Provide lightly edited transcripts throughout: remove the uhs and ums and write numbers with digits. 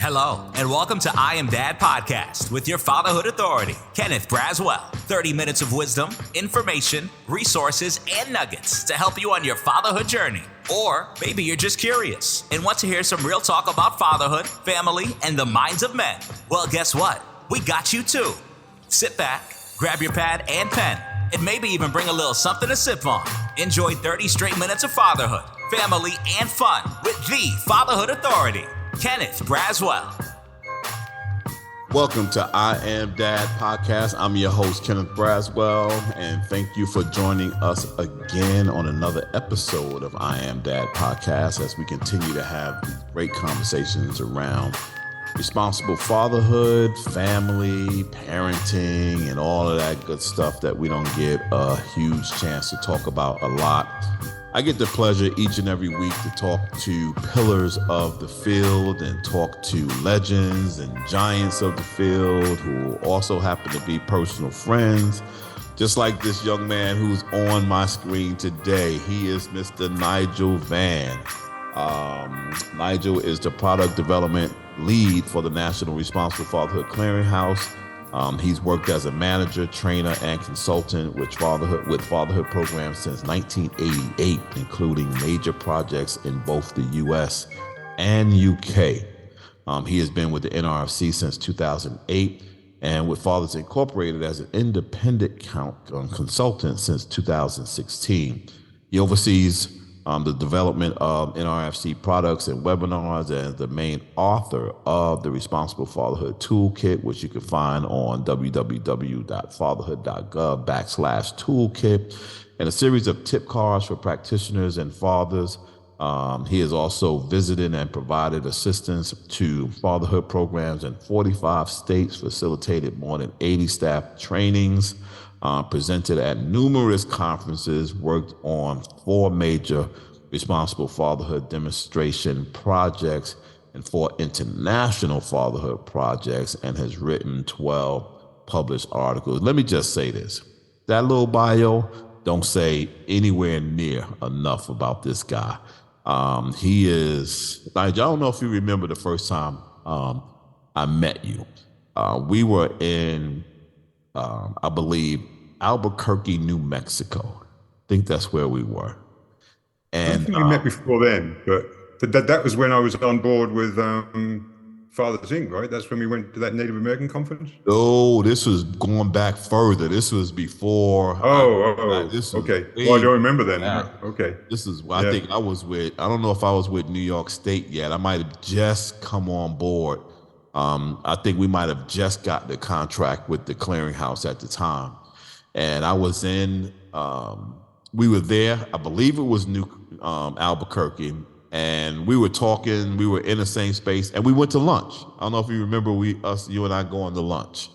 Hello, and welcome to I Am Dad Podcast with your fatherhood authority, Kenneth Braswell. 30 minutes of wisdom, information, resources, and nuggets to help you on your fatherhood journey. Or maybe you're just curious and want to hear some real talk about fatherhood, family, and the minds of men. Well, guess what? We got you too. Sit back, grab your pad and pen, and maybe even bring a little something to sip on. Enjoy 30 straight minutes of fatherhood, family, and fun with the Fatherhood Authority, Kenneth Braswell. Welcome to I Am Dad Podcast. I'm your host, Kenneth Braswell, and thank you for joining us again on another episode of I Am Dad Podcast as we continue to have these great conversations around responsible fatherhood, family, parenting, and all of that good stuff that we don't get a huge chance to talk about a lot. I get the pleasure each and every week to talk to pillars of the field and talk to legends and giants of the field who also happen to be personal friends, just like this young man who's on my screen today. He is Mr. Nigel Vann. Nigel is the product development lead for the National Responsible Fatherhood Clearinghouse. He's worked as a manager, trainer, and consultant with fatherhood programs since 1988, including major projects in both the U.S. and U.K. He has been with the NRFC since 2008 and with Fathers Incorporated as an independent consultant since 2016. He oversees the development of NRFC products and webinars and the main author of the Responsible Fatherhood Toolkit, which you can find on www.fatherhood.gov/toolkit, and a series of tip cards for practitioners and fathers. He has also visited and provided assistance to fatherhood programs in 45 states, facilitated more than 80 staff trainings, presented at numerous conferences, worked on 4 major responsible fatherhood demonstration projects and 4 international fatherhood projects, and has written 12 published articles. Let me just say this. That little bio don't say anywhere near enough about this guy. He is, I don't know if you remember the first time I met you. We were in, I believe, Albuquerque, New Mexico. I think that's where we were. And I think we met before then, but that was when I was on board with Fathers Inc., right? That's when we went to that Native American conference? Oh, this was going back further. This was before. Okay. Well, I don't remember then. Okay. This is, I think I was with, I don't know if I was with New York State yet. I might have just come on board. I think we might have just got the contract with the Clearinghouse at the time. And I was in, we were there, I believe it was Albuquerque, and we were talking, we were in the same space, and we went to lunch. I don't know if you remember you and I going to lunch.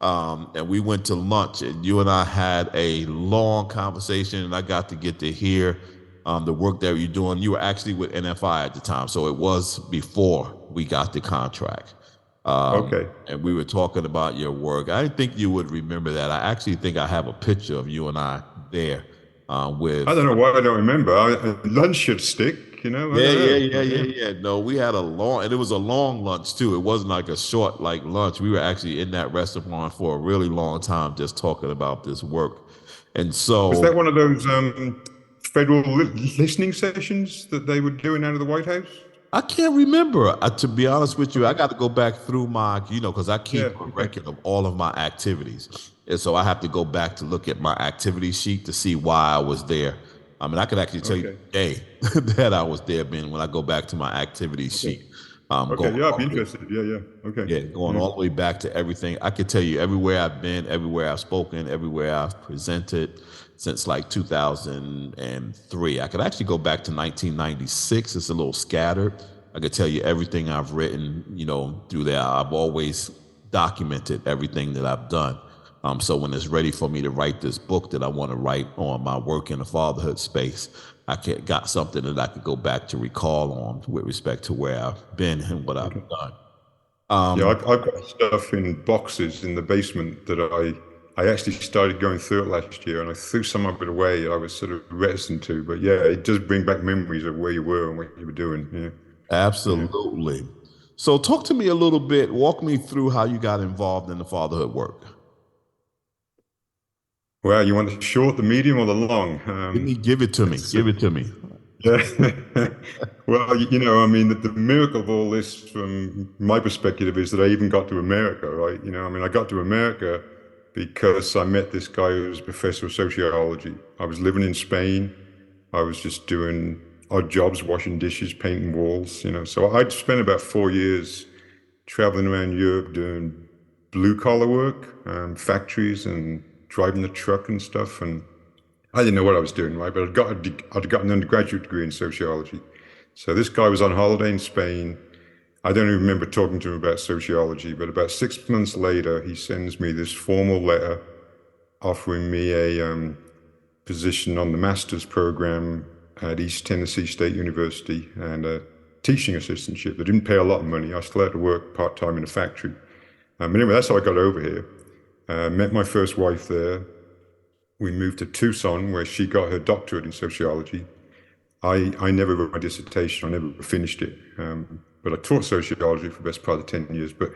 And we went to lunch, and you and I had a long conversation, and I got to hear the work that you're doing. You were actually with NFI at the time, so it was before we got the contract. Okay. And we were talking about your work. I didn't think you would remember that. I actually think I have a picture of you and I there with. I don't know why I don't remember. Lunch should stick, you know. Yeah. No, we had and it was a long lunch too. It wasn't like a short lunch. We were actually in that restaurant for a really long time, just talking about this work. And so, was that one of those federal listening sessions that they were doing out of the White House? I can't remember. To be honest with you, I got to go back through my, because I keep a record of all of my activities. And so I have to go back to look at my activity sheet to see why I was there. I mean, I could actually tell you the day that I was there, Ben, when I go back to my activity sheet. I'd be interested. Going all the way back to everything. I could tell you everywhere I've been, everywhere I've spoken, everywhere I've presented since 2003. I could actually go back to 1996. It's a little scattered. I could tell you everything I've written, through there. I've always documented everything that I've done. So when it's ready for me to write this book that I want to write on my work in the fatherhood space, got something that I could go back to recall on with respect to where I've been and what I've done. I've got stuff in boxes in the basement that I actually started going through it last year, and I threw some of it away. I was sort of reticent to, but it does bring back memories of where you were and what you were doing. Absolutely. So talk to me a little bit, walk me through how you got involved in the fatherhood work. Well, you want the short, the medium, or the long? Give it to me. Give it to me. Yeah. Well, I mean, the miracle of all this from my perspective is that I even got to America, right? I mean, I got to America because I met this guy who was a professor of sociology. I was living in Spain. I was just doing odd jobs, washing dishes, painting walls, So I'd spent about 4 years traveling around Europe doing blue collar work, factories and driving the truck and stuff. And I didn't know what I was doing, right? But I'd got an undergraduate degree in sociology. So this guy was on holiday in Spain. I don't even remember talking to him about sociology, but about 6 months later, he sends me this formal letter offering me a position on the master's program at East Tennessee State University and a teaching assistantship. They didn't pay a lot of money. I still had to work part-time in a factory. Anyway, that's how I got over here. Met my first wife there. We moved to Tucson, where she got her doctorate in sociology. I never wrote my dissertation. I never finished it. But I taught sociology for the best part of 10 years. But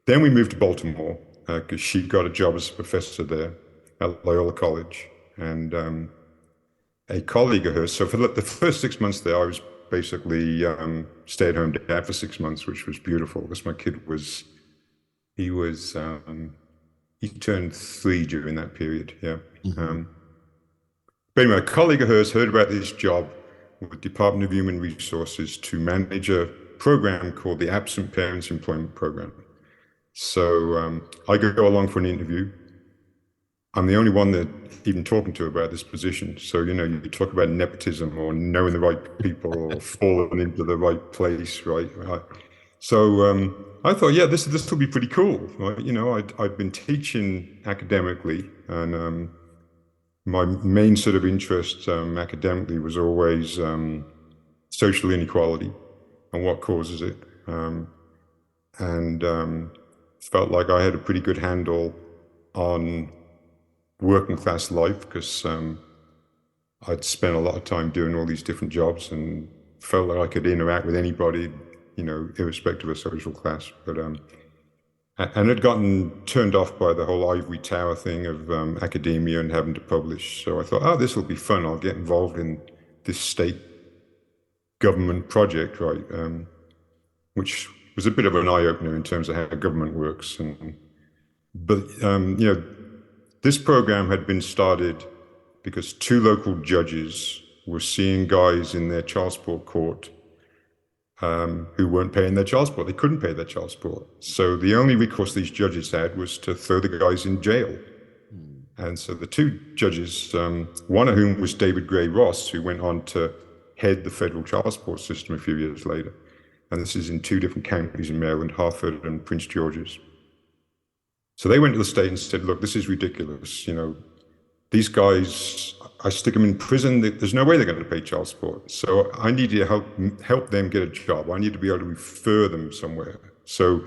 then we moved to Baltimore because she got a job as a professor there at Loyola College. And a colleague of hers, so for the first 6 months there, I was basically stay-at-home dad for 6 months, which was beautiful because my kid he turned 3 during that period, yeah. But anyway, a colleague of hers heard about this job with Department of Human Resources to manage a program called the Absent Parents Employment Program. So I go along for an interview. I'm the only one that even talking to about this position. So, you talk about nepotism or knowing the right people or falling into the right place, right? So I thought, yeah, this will be pretty cool, right? I'd been teaching academically, and my main sort of interest academically was always social inequality and what causes it, and felt like I had a pretty good handle on working class life because I'd spent a lot of time doing all these different jobs and felt like I could interact with anybody, irrespective of social class. But and had gotten turned off by the whole ivory tower thing of academia and having to publish. So I thought, oh, this will be fun. I'll get involved in this state government project, right? Which was a bit of an eye-opener in terms of how government works. But this program had been started because 2 local judges were seeing guys in their child support court who weren't paying their child support. They couldn't pay their child support. So the only recourse these judges had was to throw the guys in jail. And so the 2 judges, one of whom was David Gray Ross, who went on to head the federal child support system a few years later. And this is in 2 different counties in Maryland, Hartford and Prince George's. So they went to the state and said, look, this is ridiculous. These guys, I stick them in prison. There's no way they're going to pay child support. So I need to help them get a job. I need to be able to refer them somewhere. So,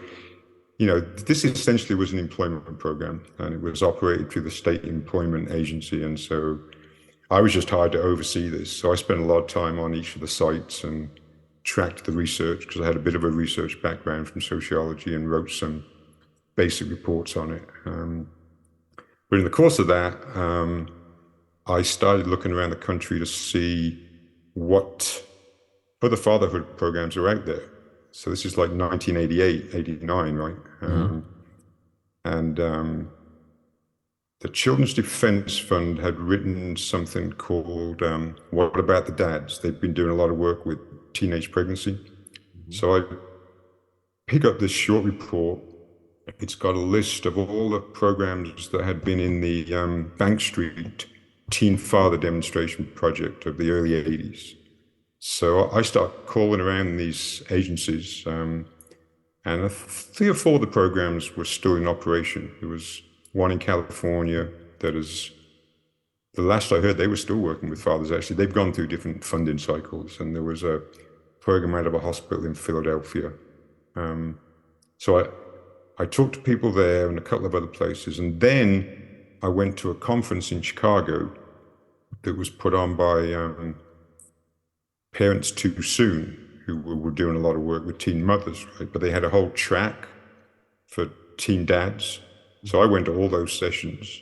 this essentially was an employment program, and it was operated through the state employment agency. And so I was just hired to oversee this. So I spent a lot of time on each of the sites and tracked the research because I had a bit of a research background from sociology and wrote some basic reports on it. But in the course of that, I started looking around the country to see what other fatherhood programs are out there. So this is like 1988, 89, right? And the Children's Defense Fund had written something called What About the Dads? They've been doing a lot of work with teenage pregnancy. So I pick up this short report. It's got a list of all the programs that had been in the Bank Street Teen Father Demonstration Project of the early 80s. So I start calling around these agencies, and 3 or 4 of the programs were still in operation. There was one in California that is, the last I heard, they were still working with fathers. Actually, they've gone through different funding cycles, and there was a program out of a hospital in Philadelphia. So I talked to people there and a couple of other places, and then I went to a conference in Chicago that was put on by Parents Too Soon, who were doing a lot of work with teen mothers, right? But they had a whole track for teen dads. So I went to all those sessions,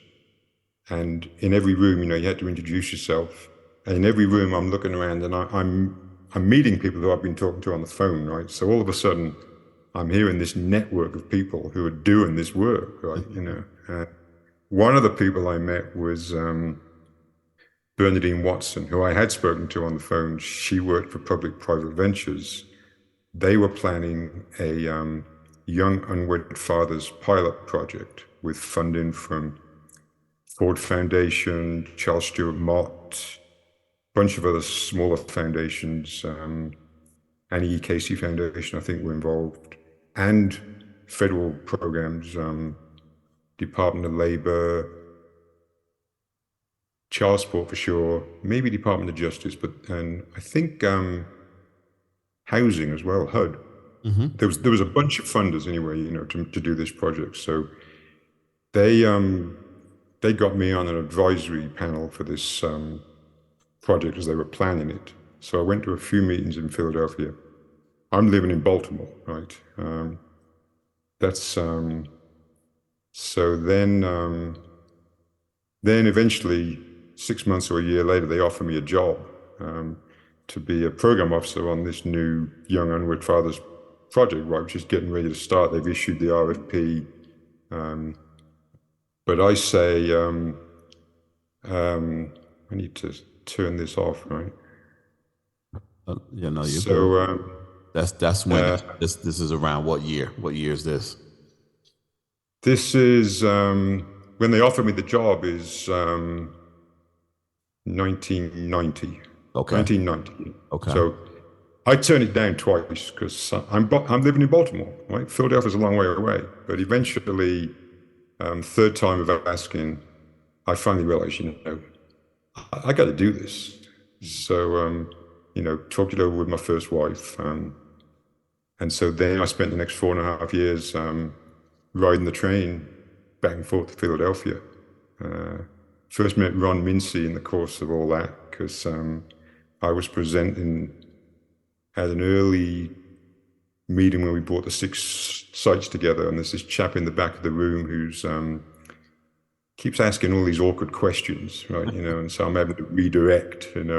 and in every room, you had to introduce yourself. And in every room, I'm looking around, and I'm meeting people who I've been talking to on the phone, right? So all of a sudden, I'm hearing this network of people who are doing this work, right? One of the people I met was Bernadine Watson, who I had spoken to on the phone. She worked for Public-Private Ventures. They were planning a young unwed fathers pilot project with funding from Ford Foundation, Charles Stewart Mott, a bunch of other smaller foundations, Annie E. Casey Foundation, I think, were involved, and federal programs, Department of Labor, child support for sure, maybe Department of Justice, and I think housing as well, HUD. There was a bunch of funders anyway, to do this project. So they got me on an advisory panel for this project as they were planning it. So I went to a few meetings in Philadelphia. I'm living in Baltimore, right? So then eventually, 6 months or a year later, they offered me a job to be a program officer on this new Young Unwed Fathers project, right, which is getting ready to start. They've issued the RFP. But I say, I need to turn this off, right? You're so good. That's when this is around what year? What year is this? This is when they offered me the job is 1990. Okay. 1990. Okay. So I turned it down twice because I'm living in Baltimore, right? Philadelphia's a long way away. But eventually, third time of asking, I finally realized, I got to do this. So, talked it over with my first wife. And so then I spent the next 4.5 years riding the train back and forth to Philadelphia. First met Ron Mincy in the course of all that because I was presenting at an early meeting when we brought the 6 sites together, and there's this chap in the back of the room who's keeps asking all these awkward questions, right? And so I'm having to redirect, and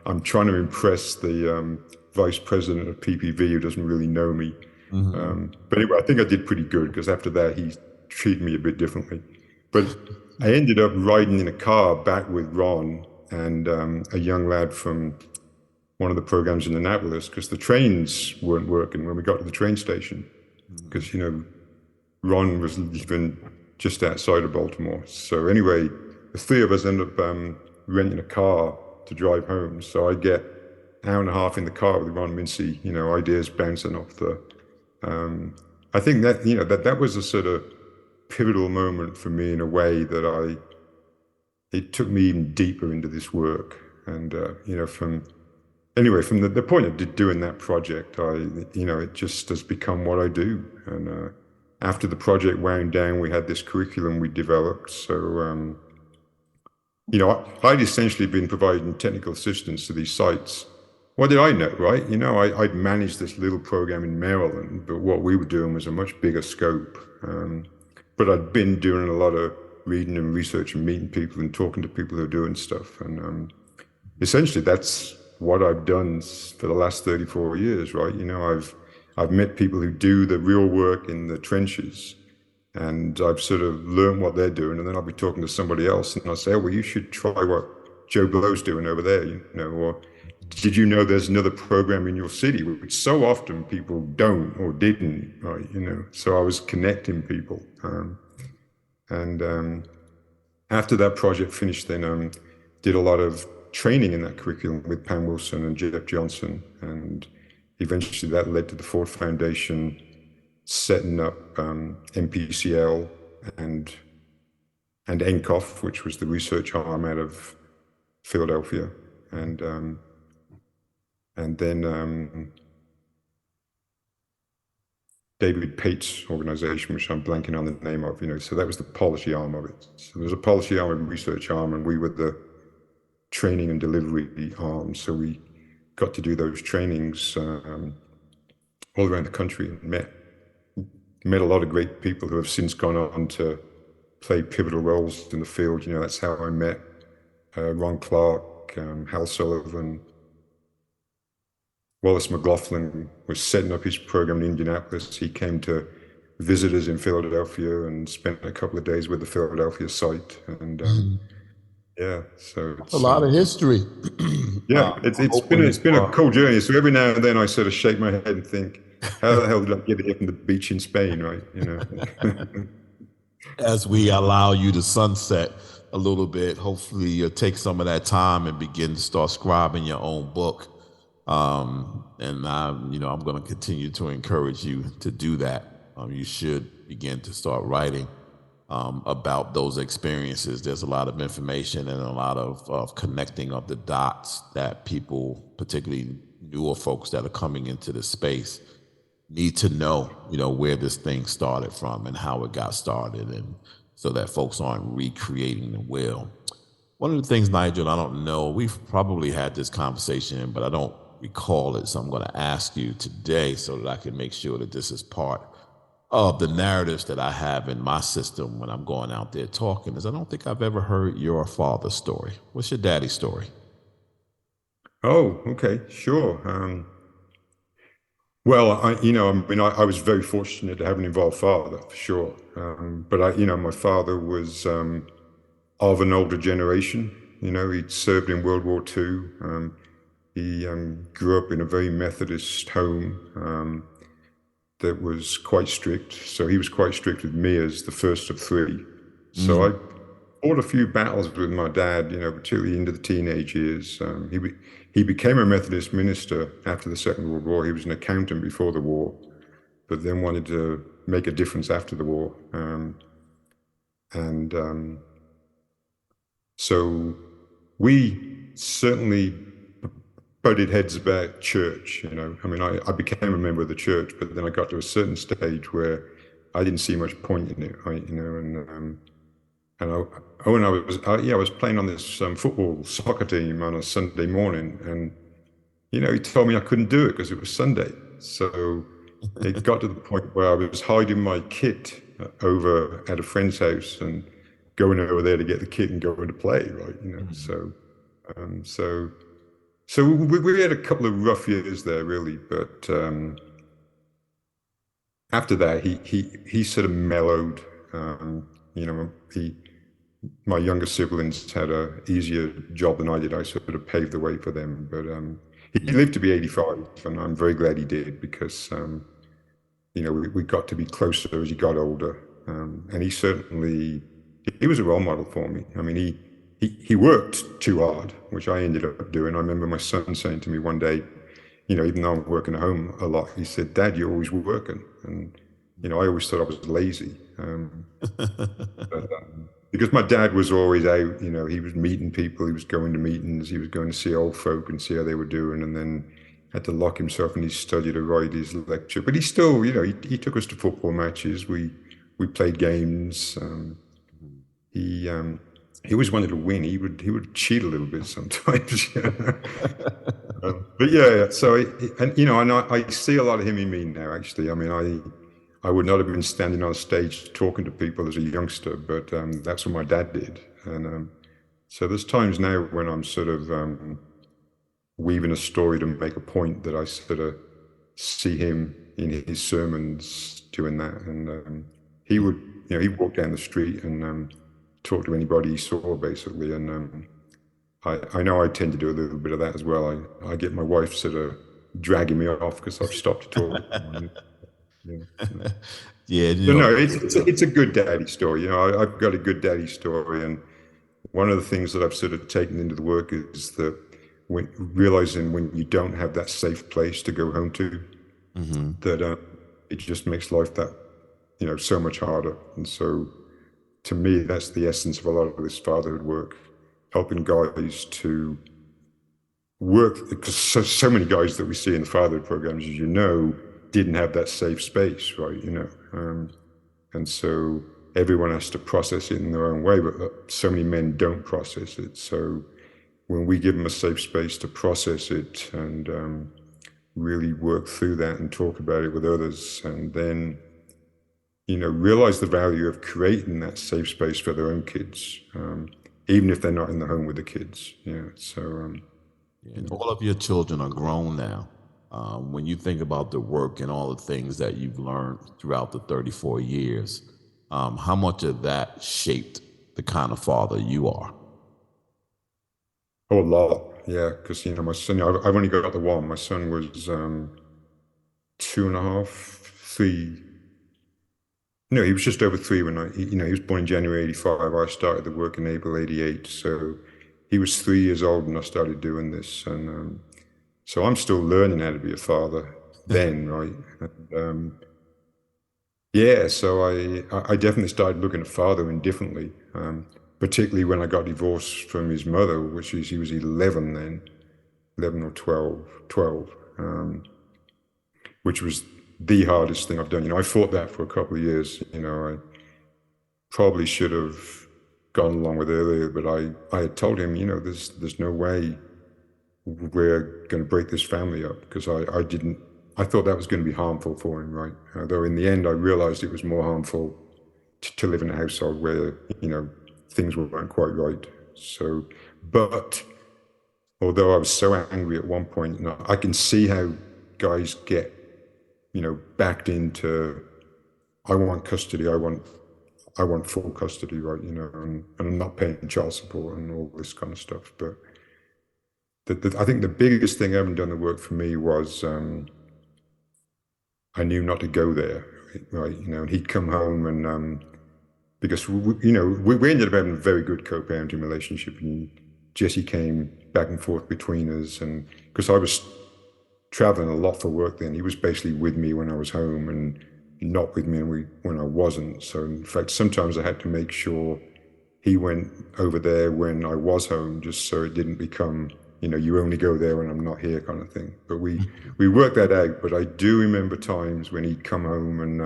I'm trying to impress the vice president of PPV who doesn't really know me. But anyway, I think I did pretty good because after that he treated me a bit differently. But I ended up riding in a car back with Ron and a young lad from one of the programs in Annapolis because the trains weren't working when we got to the train station because, Ron was living just outside of Baltimore. So anyway, the 3 of us ended up renting a car to drive home. So I get an hour and a half in the car with Ron Mincy, ideas bouncing off the... I think that, that was a sort of pivotal moment for me in a way that it took me even deeper into this work. And, from the point of doing that project, it just has become what I do. And after the project wound down, we had this curriculum we developed. So, I'd essentially been providing technical assistance to these sites. What did I know, right? I'd managed this little program in Maryland, but what we were doing was a much bigger scope. But I'd been doing a lot of reading and research and meeting people and talking to people who are doing stuff. And essentially, that's what I've done for the last 34 years, right? I've met people who do the real work in the trenches, and I've sort of learned what they're doing, and then I'll be talking to somebody else, and I'll say, oh, well, you should try what Joe Blow's doing over there, or did you know there's another program in your city, which so often people don't or didn't, right? So I was connecting people. After that project finished, then did a lot of training in that curriculum with Pam Wilson and Jeff Johnson, and eventually that led to the Ford Foundation setting up NPCL and NCOF, which was the research arm out of Philadelphia, and then David Pate's organization, which I'm blanking on the name of, so that was the policy arm of it. So there's a policy arm and research arm, and we were the training and delivery arm. So we got to do those trainings all around the country and met a lot of great people who have since gone on to play pivotal roles in the field. You know, that's how I met Ron Clark, Hal Sullivan. Wallace McLaughlin was setting up his program in Indianapolis. He came to visit us in Philadelphia and spent a couple of days with the Philadelphia site. And yeah, so it's a lot of history. Yeah, it's been a cool journey. So every now and then I sort of shake my head and think, how the hell did I get here from the beach in Spain, right? You know. As we allow you to sunset a little bit, hopefully you'll take some of that time and begin to start scribing your own book. And I'm going to continue to encourage you to do that. You should begin to start writing about those experiences. There's a lot of information and a lot of connecting of the dots that people, particularly newer folks that are coming into the space, need to know, where this thing started from and how it got started, and so that folks aren't recreating the wheel. One of the things, Nigel, I don't know, we've probably had this conversation, but I don't recall it, so I'm going to ask you today so that I can make sure that this is part of the narratives that I have in my system when I'm going out there talking, is I don't think I've ever heard your father's story. What's your daddy's story? Oh, okay, sure. Well, I was very fortunate to have an involved father, for sure. But my father was of an older generation. He'd served in World War II. He grew up in a very Methodist home that was quite strict. So he was quite strict with me as the first of three. So I fought a few battles with my dad, particularly into the teenage years. He became a Methodist minister after the Second World War. He was an accountant before the war, but then wanted to make a difference after the war. So we certainly butted heads about church. I became a member of the church, but then I got to a certain stage where I didn't see much point in it, right? I was playing on this football soccer team on a Sunday morning, and he told me I couldn't do it because it was Sunday. So it got to the point where I was hiding my kit over at a friend's house and going over there to get the kit and going to play, right? So we had a couple of rough years there, really, but after that he sort of mellowed. My younger siblings had a easier job than I did. I sort of paved the way for them. But he lived to be 85, and I'm very glad he did, because we got to be closer as he got older. And he was a role model for me. I mean, he worked too hard, which I ended up doing. I remember my son saying to me one day, even though I'm working at home a lot, he said, "Dad, you're always working." And I always thought I was lazy. Because my dad was always out, he was meeting people, he was going to meetings, he was going to see old folk and see how they were doing, and then had to lock himself in his study to write his lecture. But he still, he took us to football matches. We played games. He always wanted to win. He would cheat a little bit sometimes. But yeah. So I see a lot of him in me now. Actually, I mean, I would not have been standing on stage talking to people as a youngster, but that's what my dad did. And so there's times now when I'm sort of weaving a story to make a point that I sort of see him in his sermons doing that. And he would, he'd walk down the street and talk to anybody he saw, basically. And I know I tend to do a little bit of that as well. I get my wife sort of dragging me off because I've stopped talking. Yeah. No, it's a good daddy story. I've got a good daddy story, and one of the things that I've sort of taken into the work is that realizing when you don't have that safe place to go home to, that it just makes life that so much harder. And so, to me, that's the essence of a lot of this fatherhood work, helping guys to work, because so many guys that we see in the fatherhood programs, as didn't have that safe space, right? And so everyone has to process it in their own way, but so many men don't process it. So when we give them a safe space to process it and really work through that and talk about it with others, and then realize the value of creating that safe space for their own kids, even if they're not in the home with the kids. And all of your children are grown now. When you think about the work and all the things that you've learned throughout the 34 years, how much of that shaped the kind of father you are? Oh, a lot, yeah. Because my son, I've only got the one. My son was 2.5, 3. No, he was just over 3 when he was born in January '85. I started the work in April '88, so he was 3 years old when I started doing this, and so I'm still learning how to be a father then, right? And, yeah, so I definitely started looking at fathering differently, particularly when I got divorced from his mother, which is he was 11 then, 11 or 12, which was the hardest thing I've done. I fought that for a couple of years. I probably should have gone along with it earlier, but I had told him, there's no way we're going to break this family up, because I thought that was going to be harmful for him, right? Though in the end, I realized it was more harmful to live in a household where, things weren't quite right. So, but although I was so angry at one point, I can see how guys get, backed into, I want custody, I want full custody, right? And I'm not paying child support and all this kind of stuff. But I think the biggest thing having done the work for me was I knew not to go there, right? And he'd come home and because we ended up having a very good co-parenting relationship, and Jesse came back and forth between us, and because I was traveling a lot for work then, he was basically with me when I was home and not with me when I wasn't. So in fact, sometimes I had to make sure he went over there when I was home, just so it didn't become, you only go there when I'm not here kind of thing. But we worked that out. But I do remember times when he'd come home and,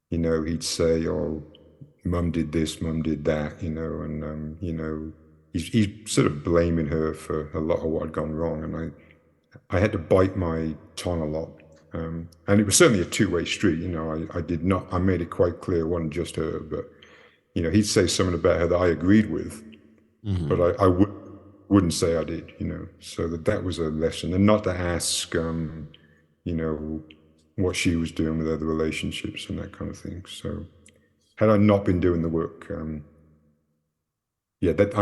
he'd say, oh, Mum did this, Mum did that, and, he's sort of blaming her for a lot of what had gone wrong. And I had to bite my tongue a lot. And it was certainly a two-way street. I made it quite clear it wasn't just her, but, he'd say something about her that I agreed with, but I wouldn't say I did, so that was a lesson. And not to ask, what she was doing with other relationships and that kind of thing. So had I not been doing the work, I'm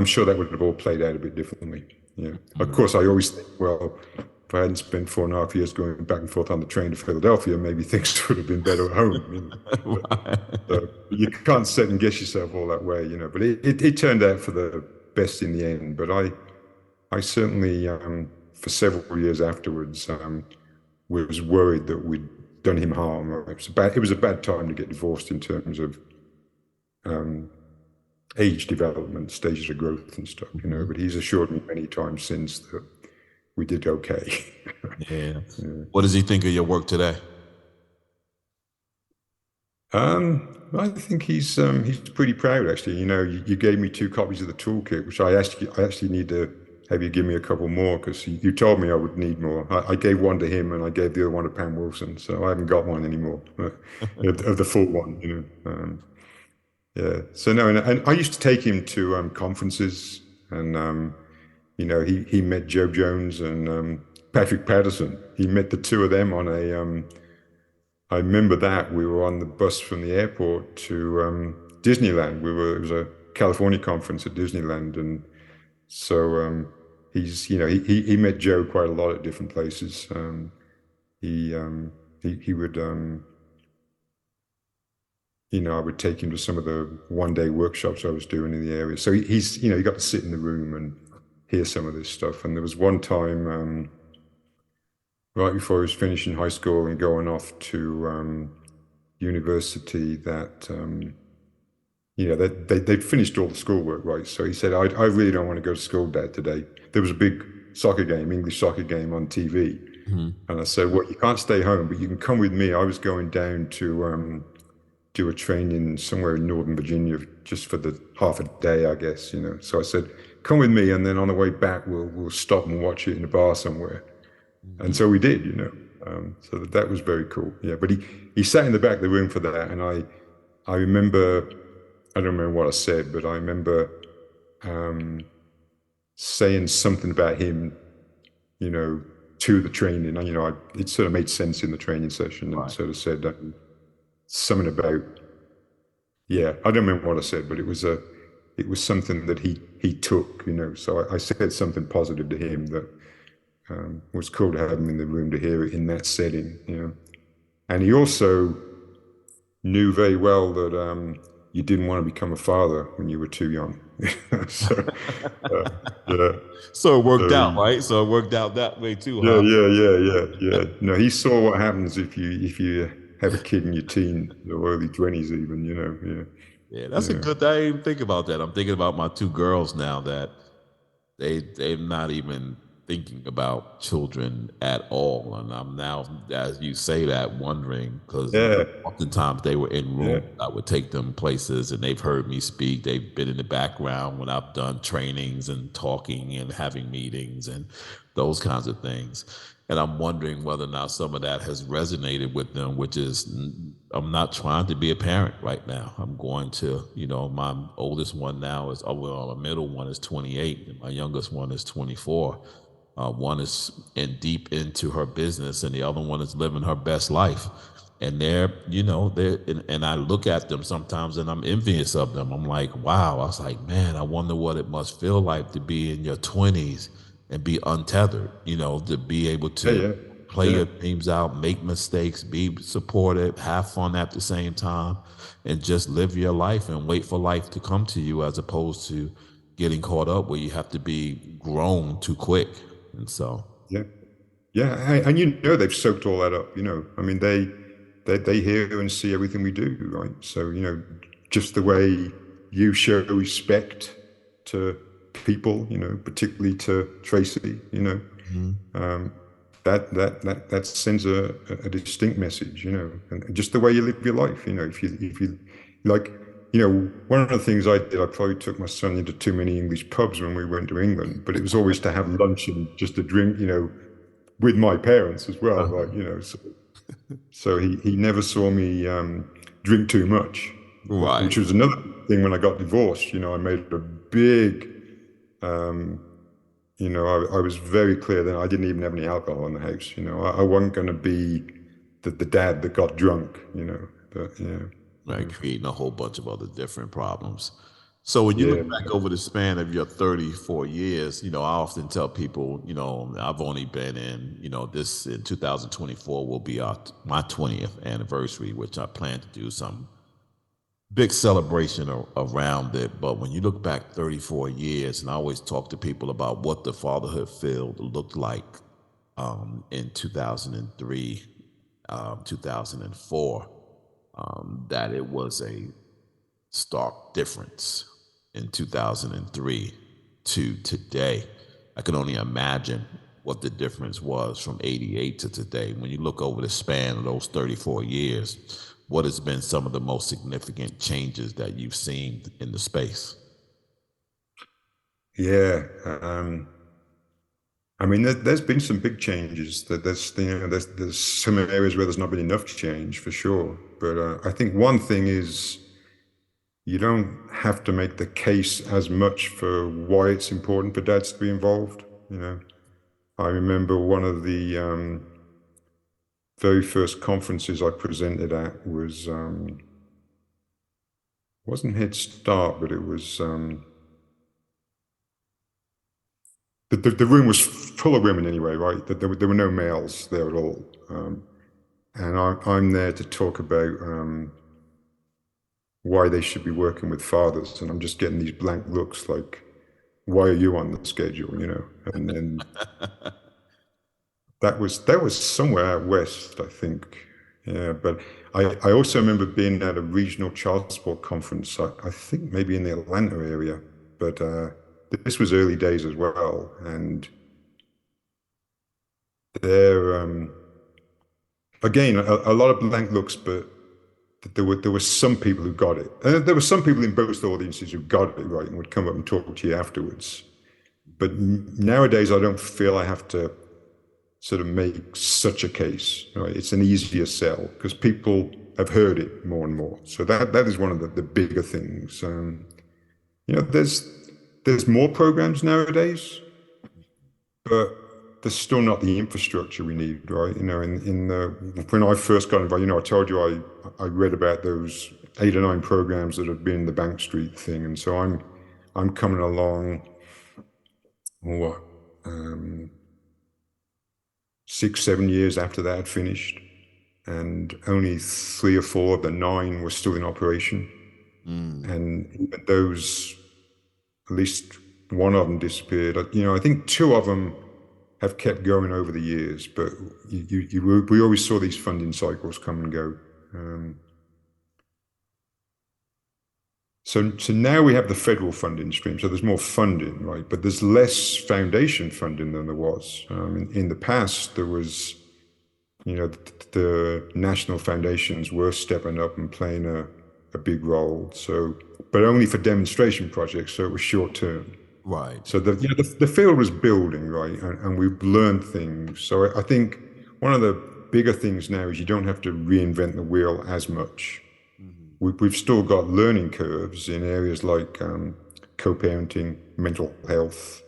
sure that would have all played out a bit differently. Yeah. Of course, I always think, well, if I hadn't spent 4.5 years going back and forth on the train to Philadelphia, maybe things would have been better at home. So you can't second guess yourself all that way, But it turned out for the best in the end. But I certainly, for several years afterwards, was worried that we'd done him harm. It was a bad time to get divorced in terms of age development, stages of growth and stuff, But he's assured me many times since that we did okay. Yeah. What does he think of your work today? I think he's pretty proud, actually. You gave me 2 copies of the toolkit, which I actually need to have you give me a couple more, because you told me I would need more. I gave one to him and I gave the other one to Pam Wilson, so I haven't got one anymore of the full one. Yeah. So no, and I used to take him to conferences, and he met Joe Jones and Patrick Patterson. He met the 2 of them on a. I remember that we were on the bus from the airport to Disneyland. It was a California conference at Disneyland, and so he met Joe quite a lot at different places. He would I would take him to some of the one-day workshops I was doing in the area. So he got to sit in the room and hear some of this stuff. And there was one time right before he was finishing high school and going off to university that they'd finished all the schoolwork, right? So he said, I really don't want to go to school, Dad, today. There was a big English soccer game on TV. And I said, well, you can't stay home, but you can come with me. I was going down to do a training somewhere in Northern Virginia just for the half a day, I guess, you know. So I said, come with me, and then on the way back, we'll stop and watch it in a bar somewhere. And so we did, you know. So that was very cool. Yeah, but he sat in the back of the room for that, and I remember, I don't remember what I said, but I remember saying something about him, you know, to the training. And, you know, it sort of made sense in the training session, and sort of said something about, yeah, I don't remember what I said, but it was something that he took, you know. So I said something positive to him that was cool to have him in the room to hear it in that setting, you know. And he also knew very well that you didn't want to become a father when you were too young. So, yeah. So it worked out, right? So it worked out that way too, Yeah, huh? yeah. No, he saw what happens if you have a kid in your teens or early 20s even, you know. Yeah. Yeah, that's a good. I didn't even think about that. I'm thinking about my two girls now that they're not even thinking about children at all, and I'm now, as you say that, wondering because Yeah. oftentimes they were in Yeah. rooms. I would take them places, and they've heard me speak. They've been in the background when I've done trainings and talking and having meetings and those kinds of things. And I'm wondering whether or not some of that has resonated with them, which is I'm not trying to be a parent right now. I'm going to, you know, my oldest one now is, oh, well, my middle one is 28, and my youngest one is 24. One is deep into her business, and the other one is living her best life. And they're, you know, and I look at them sometimes and I'm envious of them. I'm like, wow. I was like, man, I wonder what it must feel like to be in your 20s and be untethered, you know, to be able to Yeah. play your dreams out, make mistakes, be supportive, have fun at the same time, and just live your life and wait for life to come to you as opposed to getting caught up where you have to be grown too quick. And so, Yeah. Yeah. And you know, they've soaked all that up, you know. I mean, they hear and see everything we do, right? So, you know, just the way you show respect to people, you know, particularly to Tracy, you know, that sends a distinct message, you know, and just the way you live your life, you know, if you like, you know, one of the things I did, I probably took my son into too many English pubs when we went to England, but it was always to have lunch and just to drink, you know, with my parents as well, like, you know, so he never saw me drink too much, right. which was another thing when I got divorced. You know, I made a big, you know, I was very clear that I didn't even have any alcohol in the house. You know, I wasn't going to be the dad that got drunk. You know, but yeah, Right, creating a whole bunch of other different problems. So when you yeah, look back over the span of your 34 years, you know, I often tell people, you know, I've only been in, you know, this in 2024 will be my 20th anniversary, which I plan to do some big celebration around it. But when you look back 34 years, and I always talk to people about what the fatherhood field looked like in 2003, 2004, that it was a stark difference in 2003 to today. I can only imagine what the difference was from 88 to today. When you look over the span of those 34 years, what has been some of the most significant changes that you've seen in the space? yeah. I mean, there's been some big changes. That there's you know there's some areas where there's not been enough change for sure. But I think one thing is you don't have to make the case as much for why it's important for dads to be involved. You know, I remember one of the very first conferences I presented at was wasn't Head Start, but it was the room was full of women anyway, right? There were no males there at all, and I'm there to talk about why they should be working with fathers, and I'm just getting these blank looks like, why are you on the schedule, you know? And then that was somewhere out west, I think. Yeah, but I also remember being at a regional child support conference, I think maybe in the Atlanta area, but this was early days as well. And there, again, a lot of blank looks, but there were some people who got it, and there were some people in both audiences who got it right and would come up and talk to you afterwards. But nowadays, I don't feel I have to sort of make such a case. Right? It's an easier sell because people have heard it more and more. So that is one of the bigger things. There's more programs nowadays, but there's still not the infrastructure we need, right? When I first got involved, I told you I read about those 8 or 9 programs that had been in the Bank Street thing, and so I'm coming along, what, 6, 7 years after that had finished, and only 3 or 4 of the 9 were still in operation, and even those, at least one of them disappeared. I think 2 of them have kept going over the years, but we always saw these funding cycles come and go. So now we have the federal funding stream, so there's more funding, right? But there's less foundation funding than there was. In the past, there was, the national foundations were stepping up and playing a big role. So, but only for demonstration projects, so it was short term. Right. So the field was building, right, and we've learned things. So I think one of the bigger things now is you don't have to reinvent the wheel as much. We've still got learning curves in areas like co-parenting, mental health,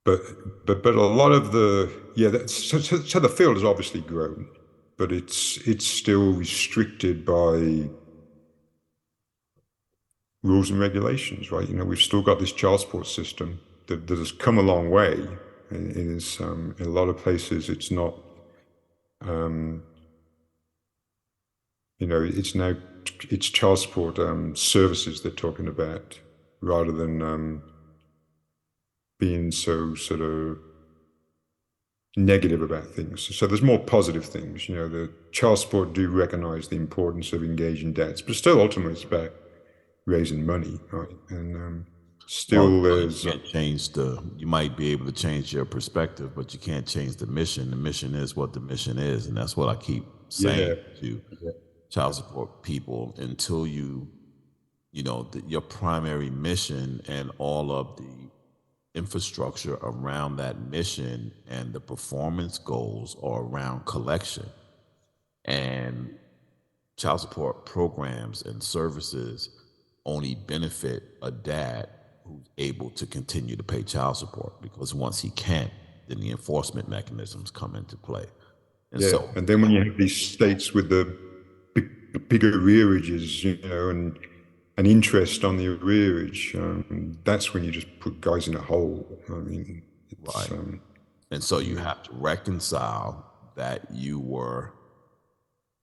but a lot of so the field has obviously grown, but it's still restricted by rules and regulations, right? We've still got this child support system that has come a long way. It is in a lot of places it's not. It's child support services they're talking about, rather than being so sort of negative about things. So there's more positive things. The child support do recognize the importance of engaging dads, but still ultimately it's about raising money, right? And still there's... You can't change you might be able to change your perspective, but you can't change the mission. The mission is what the mission is, and that's what I keep saying to child support people. Until your primary mission and all of the infrastructure around that mission and the performance goals are around collection, and child support programs and services only benefit a dad who's able to continue to pay child support, because once he can't, then the enforcement mechanisms come into play. And then when you have these states with the bigger arrearages, and interest on the arrearage, that's when you just put guys in a hole. Right. And so you have to reconcile that you were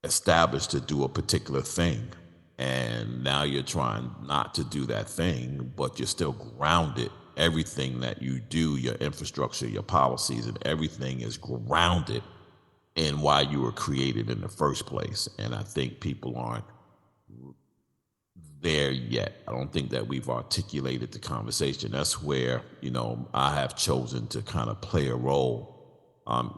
established to do a particular thing, and now you're trying not to do that thing, but you're still grounded. Everything that you do, your infrastructure, your policies, and everything is grounded in why you were created in the first place. And I think people aren't there yet. I don't think that we've articulated the conversation. That's where, I have chosen to kind of play a role,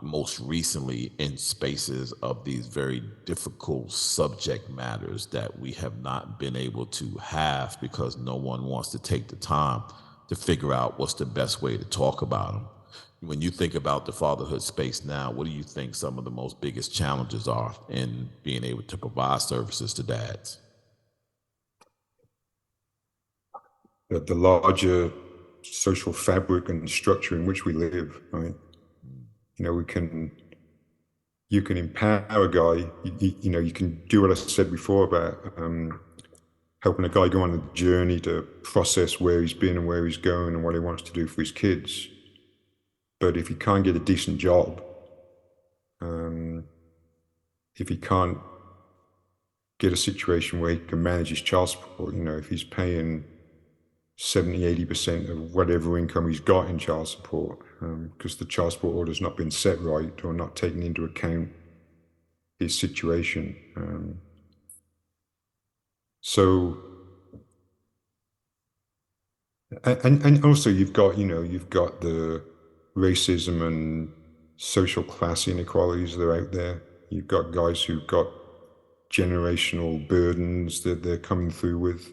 most recently in spaces of these very difficult subject matters that we have not been able to have because no one wants to take the time to figure out what's the best way to talk about them. When you think about the fatherhood space now, what do you think some of the most biggest challenges are in being able to provide services to dads? The larger social fabric and structure in which we live, right? You can empower a guy. You can do what I said before about helping a guy go on a journey to process where he's been and where he's going and what he wants to do for his kids. But if he can't get a decent job, if he can't get a situation where he can manage his child support, if he's paying 70-80% of whatever income he's got in child support, because the child support order's not been set right or not taking into account his situation. And also you've got the racism and social class inequalities that are out there. You've got guys who've got generational burdens that they're coming through with.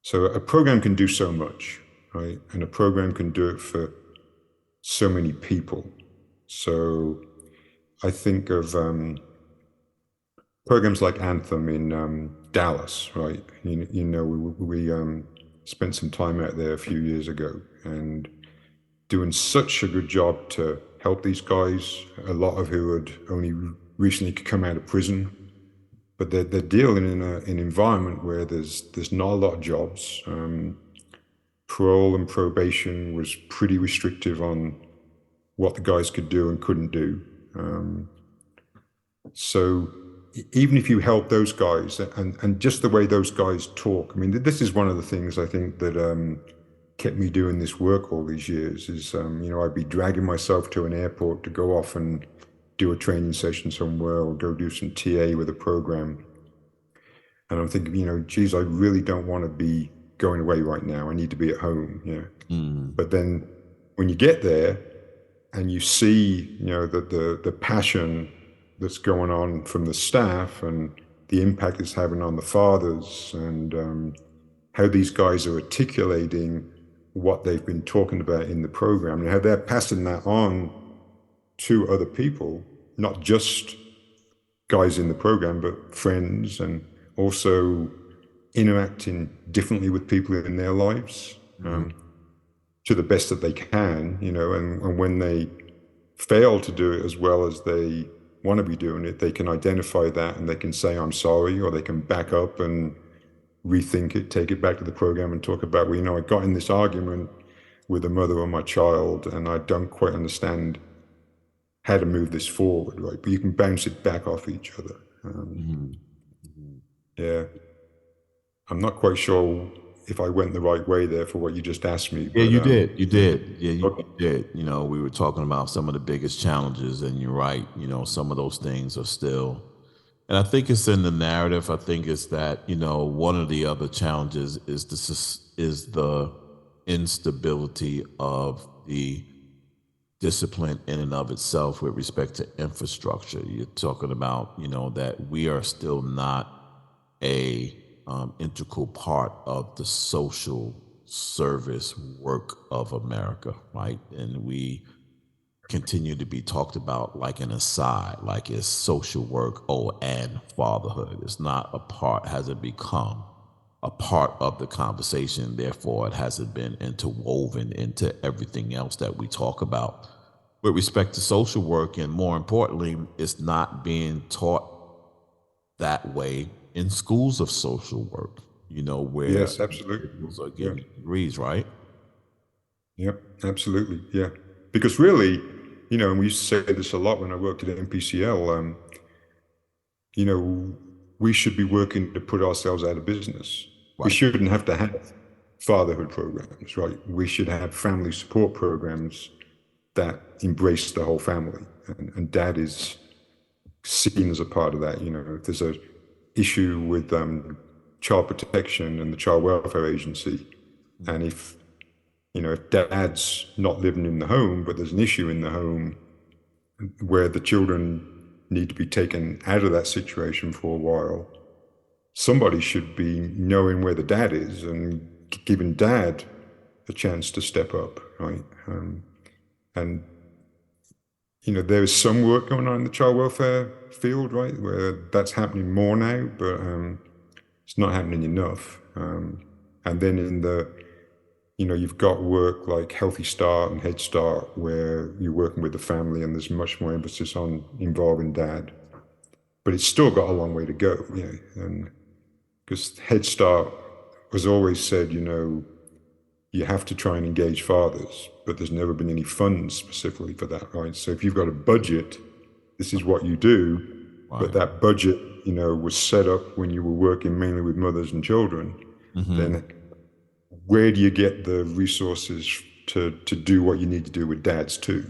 So a program can do so much, right? And a program can do it for so many people. So I think of programs like Anthem in Dallas, right? We spent some time out there a few years ago and doing such a good job to help these guys, a lot of who had only recently come out of prison. But they're dealing in an environment where there's not a lot of jobs. Parole and probation was pretty restrictive on what the guys could do and couldn't do. So even if you help those guys and just the way those guys talk, I mean, this is one of the things I think that kept me doing this work all these years is, I'd be dragging myself to an airport to go off and do a training session somewhere or go do some TA with a program. And I'm thinking, geez, I really don't want to be going away right now. I need to be at home. But then when you get there and you see, the passion that's going on from the staff and the impact it's having on the fathers and how these guys are articulating what they've been talking about in the program and how they're passing that on to other people, not just guys in the program, but friends, and also interacting differently with people in their lives to the best that they can, and when they fail to do it as well as they want to be doing it, they can identify that and they can say, I'm sorry, or they can back up and rethink it, take it back to the program and talk about, I got in this argument with the mother of my child and I don't quite understand how to move this forward, right? But you can bounce it back off each other. Yeah. I'm not quite sure if I went the right way there for what you just asked me. Yeah, you did. You did. Yeah, you did. We were talking about some of the biggest challenges, and you're right. Some of those things are still, and I think it's in the narrative. I think it's that, one of the other challenges is the instability of the discipline in and of itself with respect to infrastructure. You're talking about, that we are still not a integral part of the social service work of America, right? And we continue to be talked about like an aside, like it's social work, and fatherhood. It's not a part, hasn't become a part of the conversation. Therefore, it hasn't been interwoven into everything else that we talk about with respect to social work. And more importantly, it's not being taught that way in schools of social work, where yes, absolutely, individuals are getting degrees, right? Yep, absolutely, yeah. Because really, and we used to say this a lot when I worked at NPCL, we should be working to put ourselves out of business. Right. We shouldn't have to have fatherhood programs, right? We should have family support programs that embrace the whole family, and dad is seen as a part of that. If there's a issue with child protection and the child welfare agency, and if dad's not living in the home but there's an issue in the home where the children need to be taken out of that situation for a while, somebody should be knowing where the dad is and giving dad a chance to step up, right? And there is some work going on in the child welfare field, right, where that's happening more now, but it's not happening enough. And then in the, you've got work like Healthy Start and Head Start, where you're working with the family and there's much more emphasis on involving dad. But it's still got a long way to go, and because Head Start was always said, you have to try and engage fathers, but there's never been any funds specifically for that, right? So if you've got a budget, this is what you do, right. But that budget, was set up when you were working mainly with mothers and children, then where do you get the resources to do what you need to do with dads too?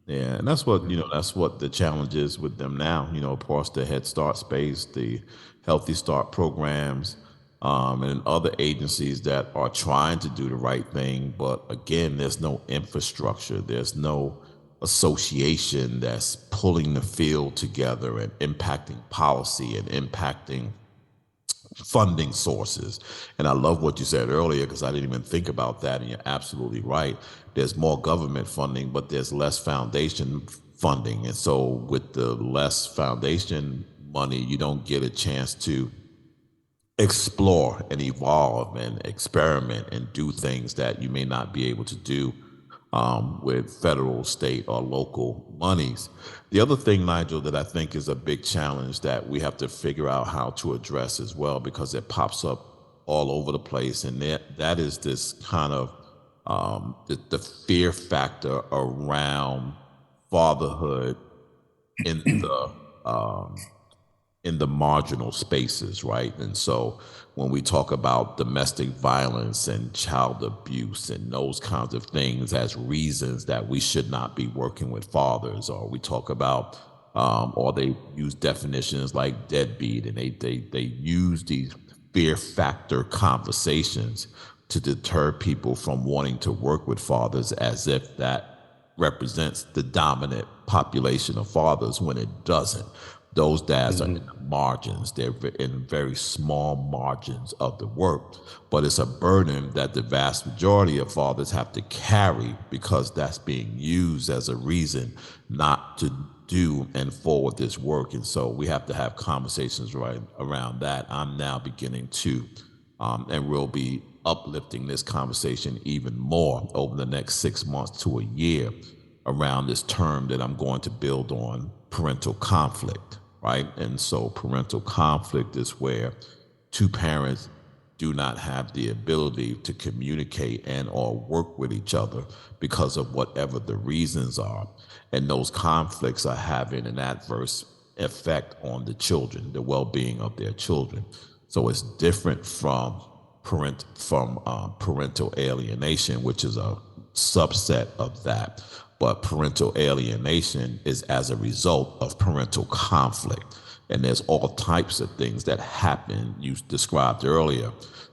Yeah, and that's what, that's what the challenge is with them now, across the Head Start space, the Healthy Start programs. and other agencies that are trying to do the right thing. But again, there's no infrastructure, there's no association that's pulling the field together and impacting policy and impacting funding sources. And I love what you said earlier, because I didn't even think about that, and you're absolutely right. There's more government funding, but there's less foundation funding. And so with the less foundation money, you don't get a chance to explore and evolve and experiment and do things that you may not be able to do with federal, state, or local monies. The other thing, Nigel, that I think is a big challenge that we have to figure out how to address as well, because it pops up all over the place, and that is this kind of the fear factor around fatherhood in the marginal spaces, right? And so when we talk about domestic violence and child abuse and those kinds of things as reasons that we should not be working with fathers, or we talk about, or they use definitions like deadbeat, and they use these fear factor conversations to deter people from wanting to work with fathers, as if that represents the dominant population of fathers, when it doesn't. Those dads are in the margins. They're in very small margins of the work, but it's a burden that the vast majority of fathers have to carry, because that's being used as a reason not to do and forward this work. And so we have to have conversations right around that. I'm now beginning to, and we'll be uplifting this conversation even more over the next 6 months to a year, around this term that I'm going to build on, parental conflict, right? And so parental conflict is where two parents do not have the ability to communicate and or work with each other because of whatever the reasons are. And those conflicts are having an adverse effect on the children, the well-being of their children. So it's different from parental alienation, which is a subset of that. But parental alienation is as a result of parental conflict. And there's all types of things that happen. You described earlier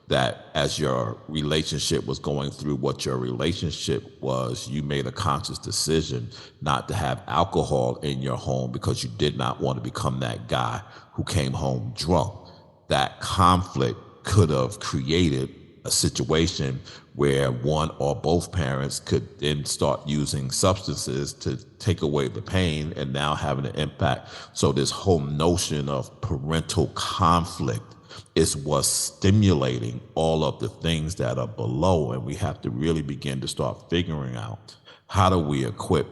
that as your relationship was going through what your relationship was, you made a conscious decision not to have alcohol in your home because you did not want to become that guy who came home drunk. That conflict could have created a situation where one or both parents could then start using substances to take away the pain, and now having an impact. So this whole notion of parental conflict is what's stimulating all of the things that are below. And we have to really begin to start figuring out, how do we equip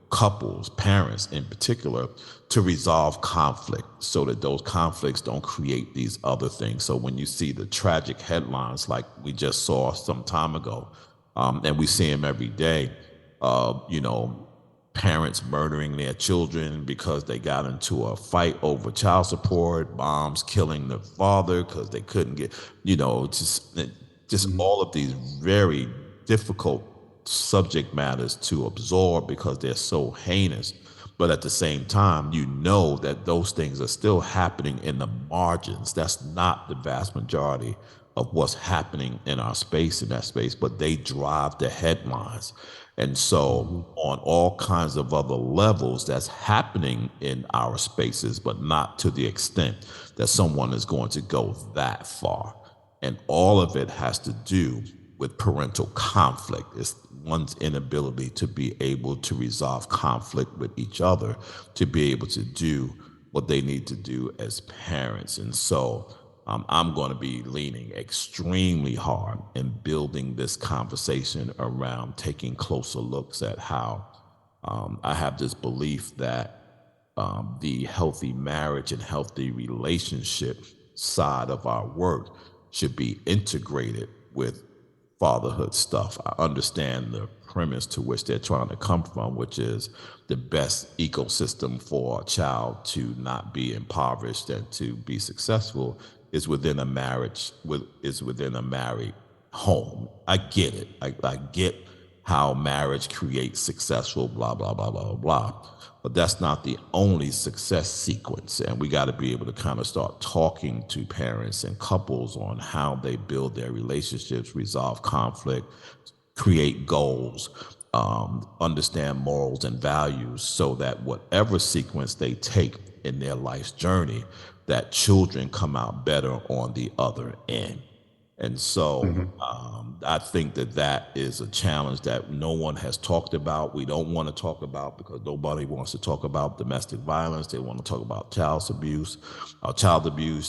couples, parents in particular, to resolve conflict so that those conflicts don't create these other things. So when you see the tragic headlines like we just saw some time ago, and we see them every day, parents murdering their children because they got into a fight over child support, moms killing the father because they couldn't get, just all of these very difficult subject matters to absorb because they're so heinous. But at the same time, you know that those things are still happening in the margins. That's not the vast majority of what's happening in our space, in that space, but they drive the headlines. And so on all kinds of other levels, that's happening in our spaces, but not to the extent that someone is going to go that far. And all of it has to do with parental conflict. It's one's inability to be able to resolve conflict with each other, to be able to do what they need to do as parents. And so I'm going to be leaning extremely hard in building this conversation around taking closer looks at how I have this belief that the healthy marriage and healthy relationship side of our work should be integrated with fatherhood stuff. I understand the premise to which they're trying to come from, which is the best ecosystem for a child to not be impoverished and to be successful is within a marriage, is within a married home. I get it. I get how marriage creates successful, blah, blah, blah, blah, blah. But that's not the only success sequence. And we got to be able to kind of start talking to parents and couples on how they build their relationships, resolve conflict, create goals, understand morals and values, so that whatever sequence they take in their life's journey, that children come out better on the other end. And so I think that is a challenge that no one has talked about. We don't want to talk about, because nobody wants to talk about domestic violence. They want to talk about child abuse.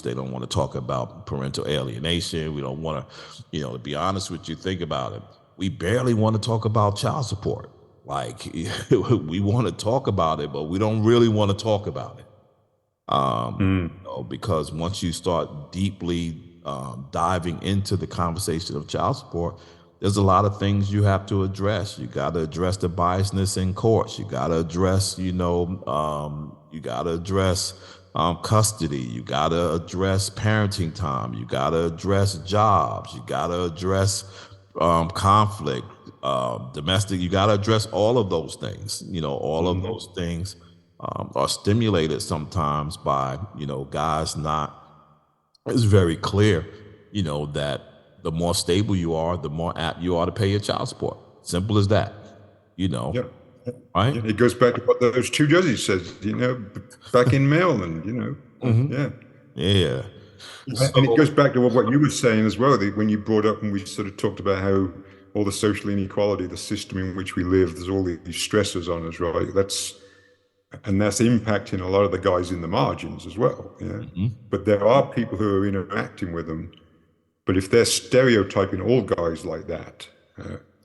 They don't want to talk about parental alienation. We don't want to, to be honest with you, think about it. We barely want to talk about child support. Like, we want to talk about it, but we don't really want to talk about it. Because once you start deeply diving into the conversation of child support, there's a lot of things you have to address. You got to address the biasness in courts. You got to address, custody. You got to address parenting time. You got to address jobs. You got to address conflict, domestic. You got to address all of those things. All of those things are stimulated sometimes by, guys not. It's very clear, that the more stable you are, the more apt you are to pay your child support. Simple as that, Yeah. right? It goes back to what those two judges said, back in Maryland, Yeah. Yeah. And it goes back to what you were saying as well, when you brought up and we sort of talked about how all the social inequality, the system in which we live, there's all these stressors on us, right? That's impacting a lot of the guys in the margins as well. Yeah. But there are people who are interacting with them. But if they're stereotyping all guys like that,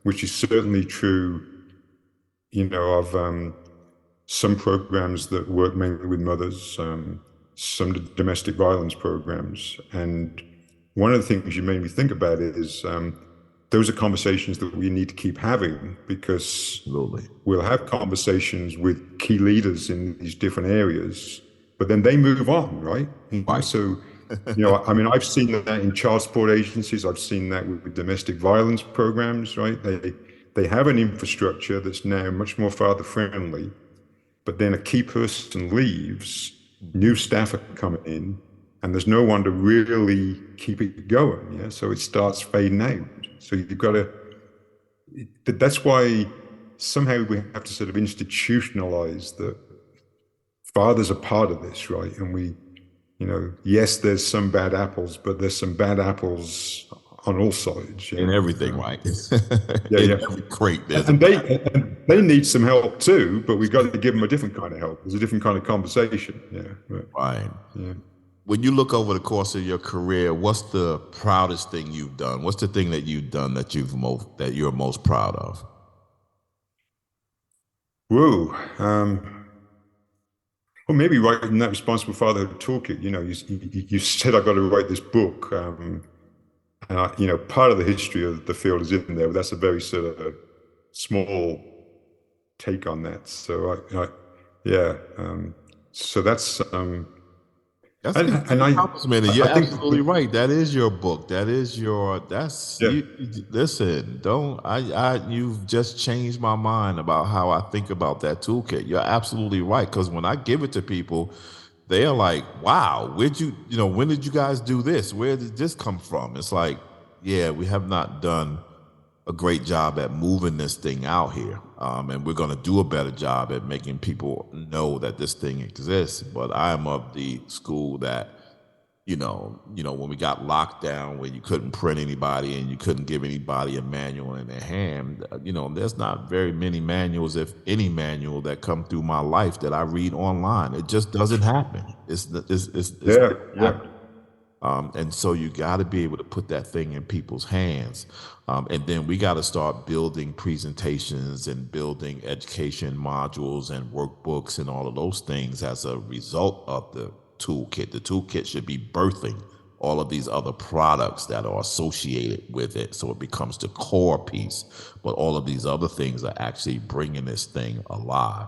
which is certainly true, of some programs that work mainly with mothers, some domestic violence programs. And one of the things you made me think about is those are conversations that we need to keep having, because Absolutely. We'll have conversations with key leaders in these different areas, but then they move on, right? Right. So, I've seen that in child support agencies. I've seen that with domestic violence programs, right? They have an infrastructure that's now much more father friendly, but then a key person leaves, new staff are coming in, and there's no one to really keep it going. Yeah, so it starts fading out. So you've got to. That's why somehow we have to sort of institutionalize that fathers are part of this, right? And we, yes, there's some bad apples, but there's some bad apples on all sides. In everything, right? Yeah. Every crate. And they need some help too, but we've got to give them a different kind of help. There's a different kind of conversation. Yeah. Right. Yeah. When you look over the course of your career, what's the proudest thing you've done? What's the thing that you've done that you're most proud of? Whoa. Well, maybe writing that Responsible Fatherhood Toolkit. You said I got to write this book, and part of the history of the field is in there, but that's a very sort of small take on that. So so that's. That's an accomplishment. You're absolutely right. That is your book. Listen, you've just changed my mind about how I think about that toolkit. You're absolutely right. Because when I give it to people, they're like, wow, when did you guys do this? Where did this come from? It's like, yeah, we have not done a great job at moving this thing out here. And we're going to do a better job at making people know that this thing exists. But I am of the school that, when we got locked down, where you couldn't print anybody and you couldn't give anybody a manual in their hand, there's not very many manuals, if any manual, that come through my life that I read online. It just doesn't happen. It's yeah. And so you got to be able to put that thing in people's hands. And then we got to start building presentations and building education modules and workbooks and all of those things as a result of the toolkit. The toolkit should be birthing all of these other products that are associated with it, so it becomes the core piece. But all of these other things are actually bringing this thing alive.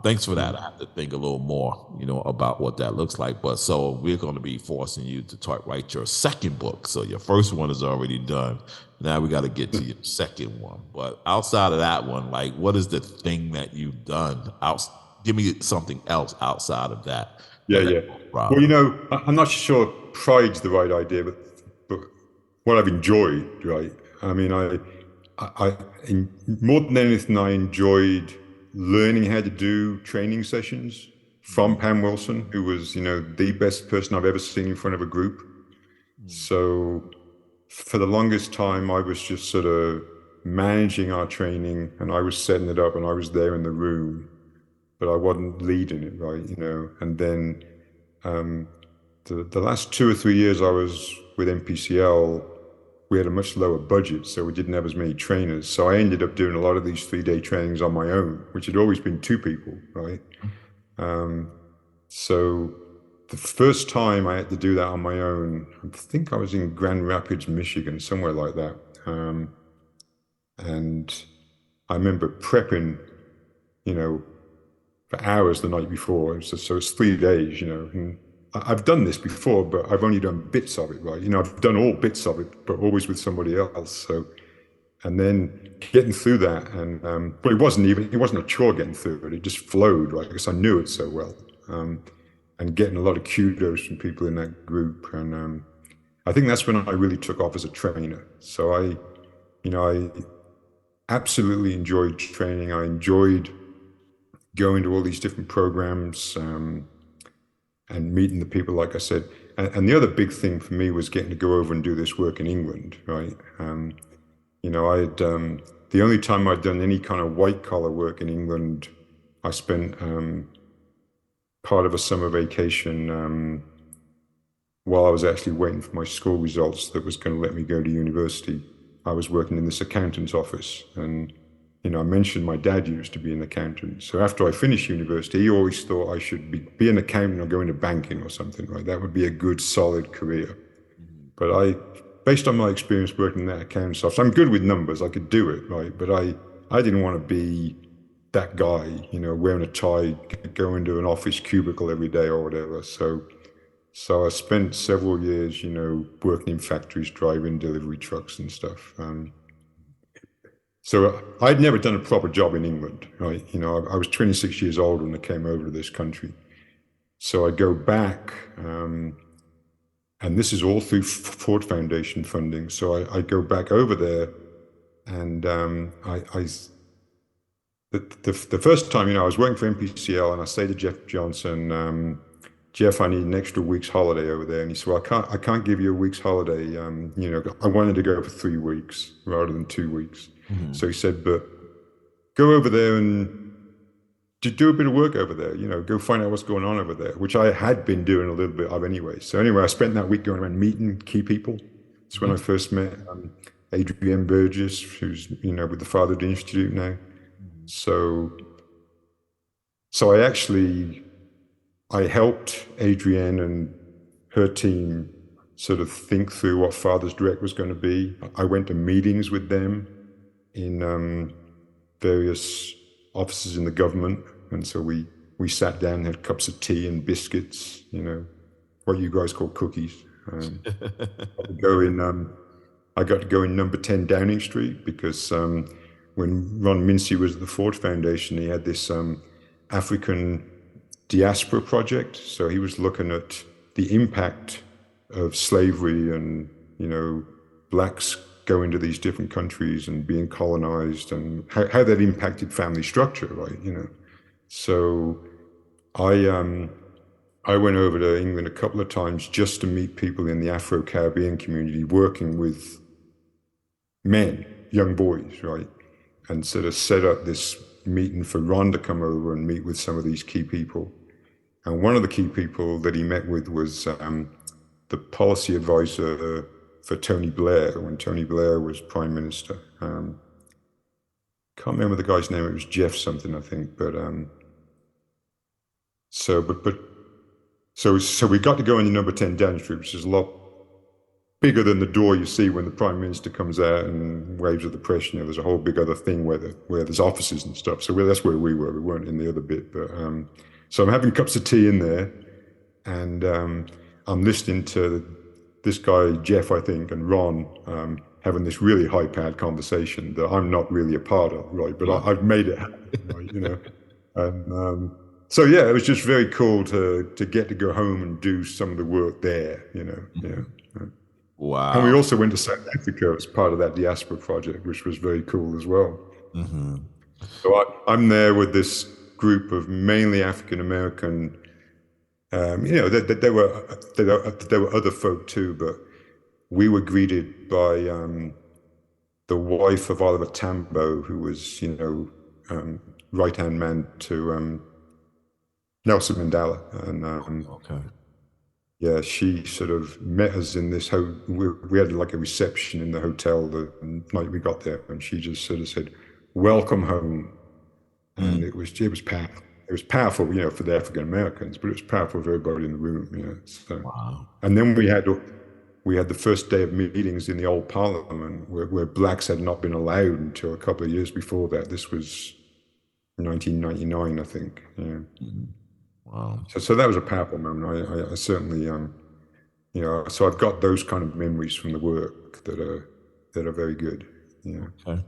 Thanks for that. I have to think a little more, about what that looks like. But so we're going to be forcing you to write your second book. So your first one is already done. Now we got to get to your second one. But outside of that one, like, what is the thing that you've done? Give me something else outside of that. Yeah, yeah. Well, I'm not sure pride's the right idea, but what I've enjoyed, right? I mean, more than anything, I enjoyed learning how to do training sessions from Pam Wilson, who was, the best person I've ever seen in front of a group. So for the longest time, I was just sort of managing our training, and I was setting it up, and I was there in the room, but I wasn't leading it, right? And then the last 2 or 3 years I was with NPCL, we had a much lower budget, so we didn't have as many trainers. So I ended up doing a lot of these 3-day trainings on my own, which had always been 2 people, right? So the first time I had to do that on my own, I think I was in Grand Rapids, Michigan, somewhere like that. And I remember prepping, for hours the night before. So it's 3 days, and I've done this before, but I've only done bits of it, right? I've done all bits of it, but always with somebody else. So, and then getting through that, and but it wasn't a chore getting through it. It just flowed, right? Because I knew it so well, and getting a lot of kudos from people in that group, and I think that's when I really took off as a trainer. So I absolutely enjoyed training. I enjoyed going to all these different programs. And meeting the people, like I said. And the other big thing for me was getting to go over and do this work in England, right? The only time I'd done any kind of white collar work in England, I spent part of a summer vacation while I was actually waiting for my school results that was going to let me go to university. I was working in this accountant's office, and I mentioned my dad used to be an accountant. So after I finished university, he always thought I should be an accountant or go into banking or something, right? That would be a good, solid career. But based on my experience working in that accountant's office, I'm good with numbers. I could do it, right? But I didn't want to be that guy, wearing a tie, go into an office cubicle every day or whatever. So I spent several years, working in factories, driving delivery trucks and stuff. So I'd never done a proper job in England, right? I was 26 years old when I came over to this country. So I go back, and this is all through Ford Foundation funding. So I go back over there, and the first time, I was working for NPCL, and I say to Jeff Johnson, Jeff, I need an extra week's holiday over there. And he said, well, I can't give you a week's holiday. I wanted to go for 3 weeks rather than 2 weeks. So he said, but go over there and do a bit of work over there, go find out what's going on over there, which I had been doing a little bit of anyway. So anyway, I spent that week going around meeting key people. It's when I first met Adrienne Burgess, who's, with the Fatherhood Institute now. So I helped Adrienne and her team sort of think through what Fathers Direct was going to be. I went to meetings with them in various offices in the government, and so we sat down, had cups of tea and biscuits, what you guys call cookies. I got to go in number 10 Downing Street because when Ron Mincy was at the Ford Foundation, he had this African diaspora project. So he was looking at the impact of slavery and, blacks going to these different countries and being colonized and how that impacted family structure, right? So I went over to England a couple of times just to meet people in the Afro-Caribbean community working with men, young boys, right? And sort of set up this meeting for Ron to come over and meet with some of these key people. And one of the key people that he met with was the policy advisor for Tony Blair when Tony Blair was Prime Minister. Can't remember the guy's name. It was Jeff something, I think. But so we got to go into number 10 Downing Street, which is a lot bigger than the door you see when the Prime Minister comes out and waves at the press. There's a whole big other thing where there's offices and stuff. So that's where we were. We weren't in the other bit, but. So I'm having cups of tea in there, and I'm listening to this guy, Jeff, I think, and Ron, having this really high-powered conversation that I'm not really a part of, right? But I've made it happen, right? And so yeah, it was just very cool to get to go home and do some of the work there, Yeah. Wow. And we also went to South Africa as part of that diaspora project, which was very cool as well. So I'm there with this group of mainly African American. There were other folk too, but we were greeted by the wife of Oliver Tambo, who was, right-hand man to Nelson Mandela, and yeah, she sort of met us in this. We had like a reception in the hotel the night we got there, and she just sort of said, "Welcome home," and it was powerful. It was powerful, for the African Americans, but it was powerful for everybody in the room. So, wow. And then we had the first day of meetings in the old Parliament, where blacks had not been allowed until a couple of years before that. This was 1999, I think. Yeah. Wow. So that was a powerful moment. I certainly, so I've got those kind of memories from the work that are very good. Yeah. Okay.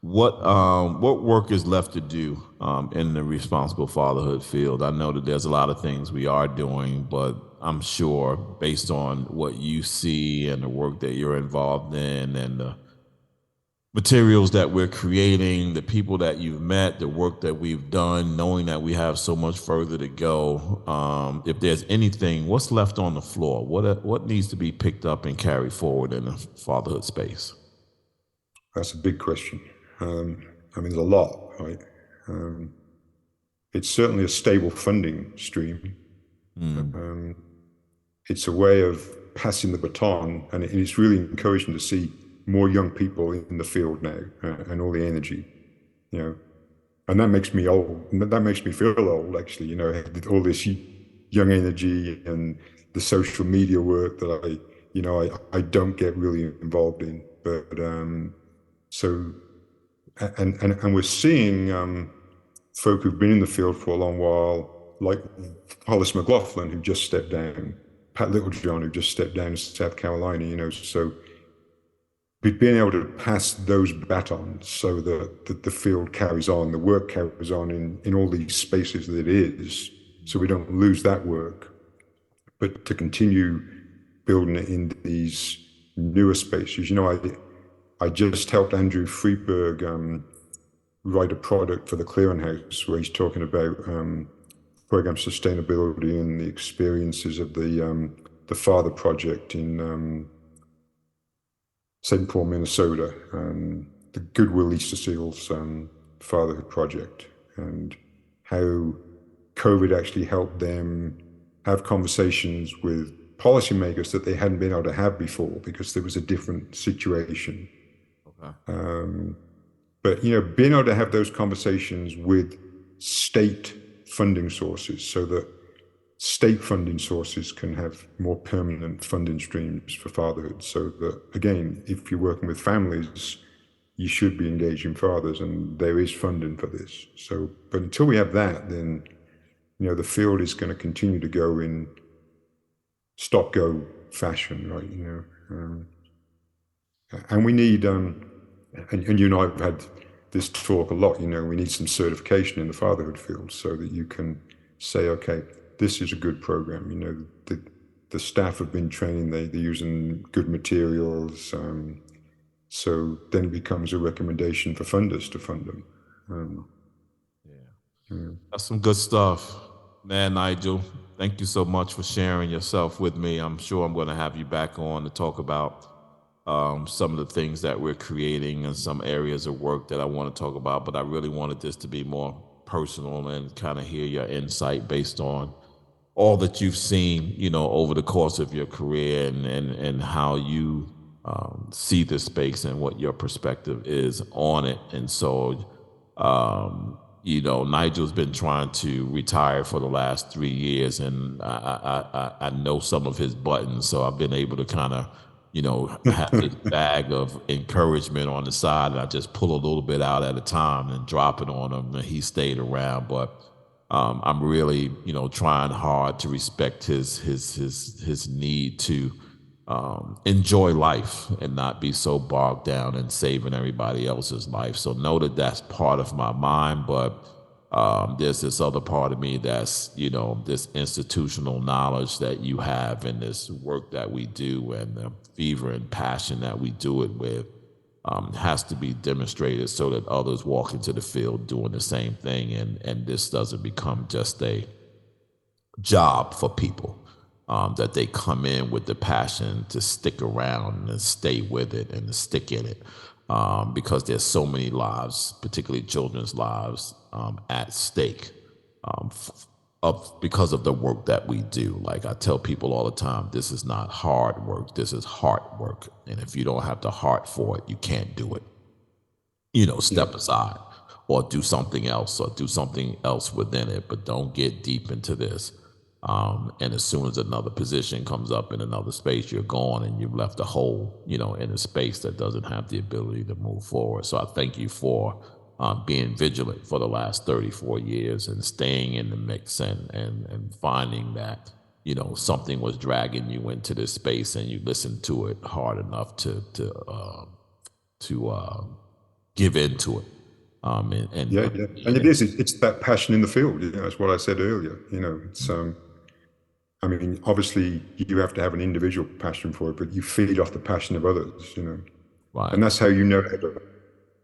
What work is left to do in the responsible fatherhood field? I know that there's a lot of things we are doing, but I'm sure based on what you see and the work that you're involved in and the materials that we're creating, the people that you've met, the work that we've done, knowing that we have so much further to go. If there's anything, what's left on the floor? What needs to be picked up and carried forward in the fatherhood space? That's a big question. There's a lot, right? It's certainly a stable funding stream. It's a way of passing the baton, and it's really encouraging to see more young people in the field now, and all the energy, and that makes me old. That makes me feel old, actually. All this young energy and the social media work that I don't get really involved in, but so. And we're seeing folk who've been in the field for a long while, like Hollis McLaughlin, who just stepped down, Pat Littlejohn, who just stepped down in South Carolina, so being able to pass those batons so that the field carries on, the work carries on in all these spaces that it is, so we don't lose that work, but to continue building it in these newer spaces. I just helped Andrew Friedberg write a product for the Clearinghouse where he's talking about program sustainability and the experiences of the Father Project in St. Paul, Minnesota, the Goodwill Easter Seals Fatherhood Project, and how COVID actually helped them have conversations with policymakers that they hadn't been able to have before because there was a different situation. But being able to have those conversations with state funding sources, so that state funding sources can have more permanent funding streams for fatherhood, so that, again, if you're working with families, you should be engaging fathers, and there is funding for this. So, but until we have that, then the field is going to continue to go in stop-go fashion, right? And we need and you and I have had this talk a lot, we need some certification in the fatherhood field so that you can say, okay, this is a good program. The staff have been trained, they're using good materials. So then it becomes a recommendation for funders to fund them. That's some good stuff, man. Nigel, thank you so much for sharing yourself with me. I'm sure I'm going to have you back on to talk about some of the things that we're creating and some areas of work that I want to talk about, but I really wanted this to be more personal and kind of hear your insight based on all that you've seen, over the course of your career and how you see the space and what your perspective is on it. And so, Nigel's been trying to retire for the last 3 years, and I know some of his buttons, so I've been able to kind of have this bag of encouragement on the side, and I just pull a little bit out at a time and drop it on him, and he stayed around. But I'm really, trying hard to respect his need to enjoy life and not be so bogged down in saving everybody else's life. So know that that's part of my mind, but there's this other part of me that's, this institutional knowledge that you have and this work that we do and the fever and passion that we do it with has to be demonstrated so that others walk into the field doing the same thing. And this doesn't become just a job for people. That they come in with the passion to stick around and stay with it and to stick in it, because there's so many lives, particularly children's lives, at stake because of the work that we do. Like I tell people all the time, this is not hard work, this is heart work. And if you don't have the heart for it, you can't do it. Step aside or do something else within it, but don't get deep into this. And as soon as another position comes up in another space, you're gone and you've left a hole, in a space that doesn't have the ability to move forward. So I thank you for being vigilant for the last 34 years and staying in the mix and finding that, something was dragging you into this space and you listened to it hard enough to give into it. And it is. It's that passion in the field. That's what I said earlier. It's. Obviously, you have to have an individual passion for it, but you feed off the passion of others. Right. And that's how you know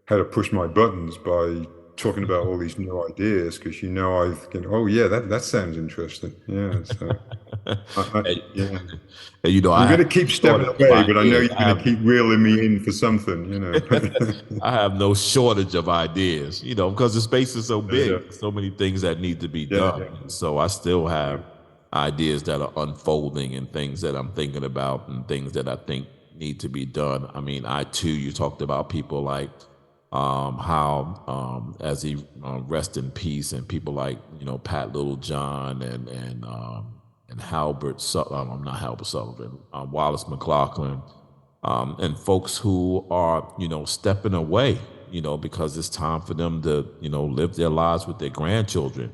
how to push my buttons, by talking about all these new ideas, because that sounds interesting. Yeah. So, I'm going to keep stepping away, but I know you're going to keep reeling me in for something. I have no shortage of ideas, because the space is so big, so many things that need to be done. Yeah. So I still have ideas that are unfolding and things that I'm thinking about and things that I think need to be done. I too, you talked about people like how as he rest in peace, and people like Pat Littlejohn and Halbert Sullivan, not Halbert Sullivan, Wallace McLaughlin, and folks who are stepping away because it's time for them to live their lives with their grandchildren.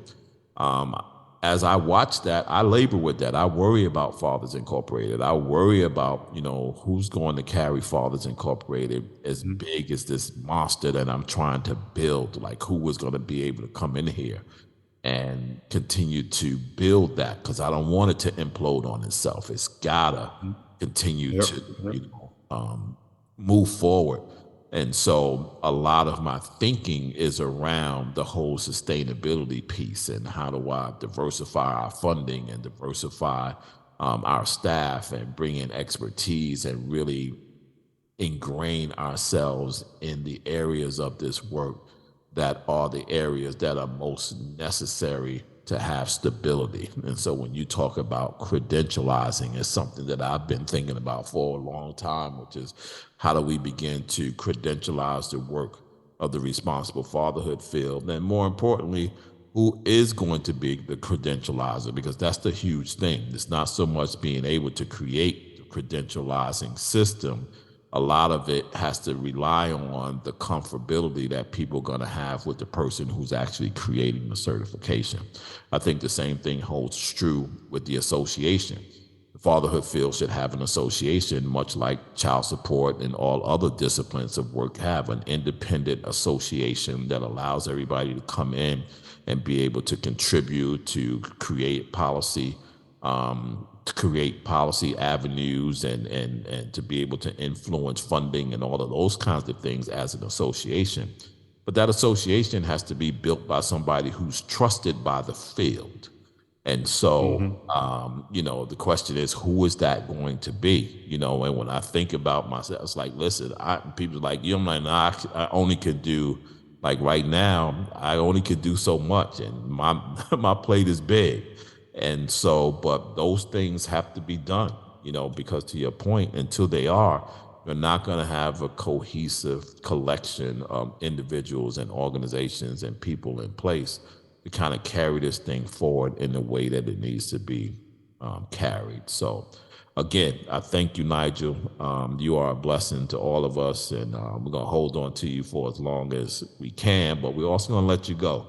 As I watch that, I labor with that. I worry about Fathers Incorporated. I worry about, who's going to carry Fathers Incorporated as big as this monster that I'm trying to build. Like, who is going to be able to come in here and continue to build that? Because I don't want it to implode on itself. It's gotta continue to, move forward. And so a lot of my thinking is around the whole sustainability piece and how do I diversify our funding and diversify our staff and bring in expertise and really ingrain ourselves in the areas of this work that are the areas that are most necessary to have stability. And so when you talk about credentializing, it's something that I've been thinking about for a long time, which is how do we begin to credentialize the work of the responsible fatherhood field? And more importantly, who is going to be the credentializer? Because that's the huge thing. It's not so much being able to create the credentializing system. A lot of it has to rely on the comfortability that people are going to have with the person who's actually creating the certification. I think the same thing holds true with the association. The fatherhood field should have an association, much like child support and all other disciplines of work have, an independent association that allows everybody to come in and be able to contribute to create policy avenues and to be able to influence funding and all of those kinds of things as an association. But that association has to be built by somebody who's trusted by the field. And so, the question is, who is that going to be? And when I think about myself, it's like, listen, people are like, I'm like, nah, I only could do, like right now, I only could do so much, and my plate is big. And so, but those things have to be done, because to your point, until they are, you're not going to have a cohesive collection of individuals and organizations and people in place to kind of carry this thing forward in the way that it needs to be carried. So again, I thank you, Nigel. You are a blessing to all of us, and we're going to hold on to you for as long as we can, but we're also going to let you go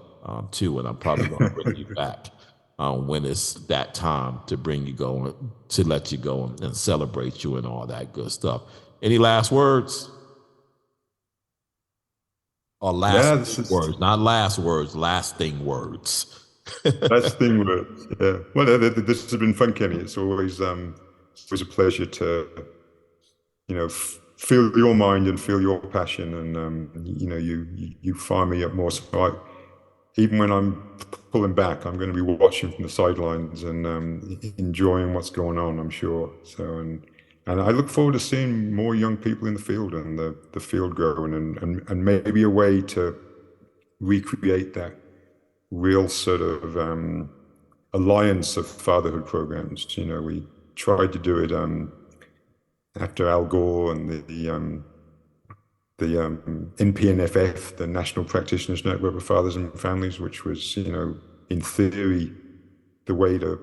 too, and I'm probably going to bring you back. when it's that time to bring you going, to let you go and celebrate you and all that good stuff. Any last words? Or lasting words, not last words, lasting words. Lasting words, yeah. Well, this has been fun, Kenny. It's always a pleasure to, feel your mind and feel your passion, and you fire me up more. So even when I'm pulling back, I'm going to be watching from the sidelines and enjoying what's going on, I'm sure. So, and I look forward to seeing more young people in the field and the field growing, and maybe a way to recreate that real sort of alliance of fatherhood programs. We tried to do it after Al Gore and the NPNFF, the National Practitioners Network of Fathers and Families, which was, in theory, the way to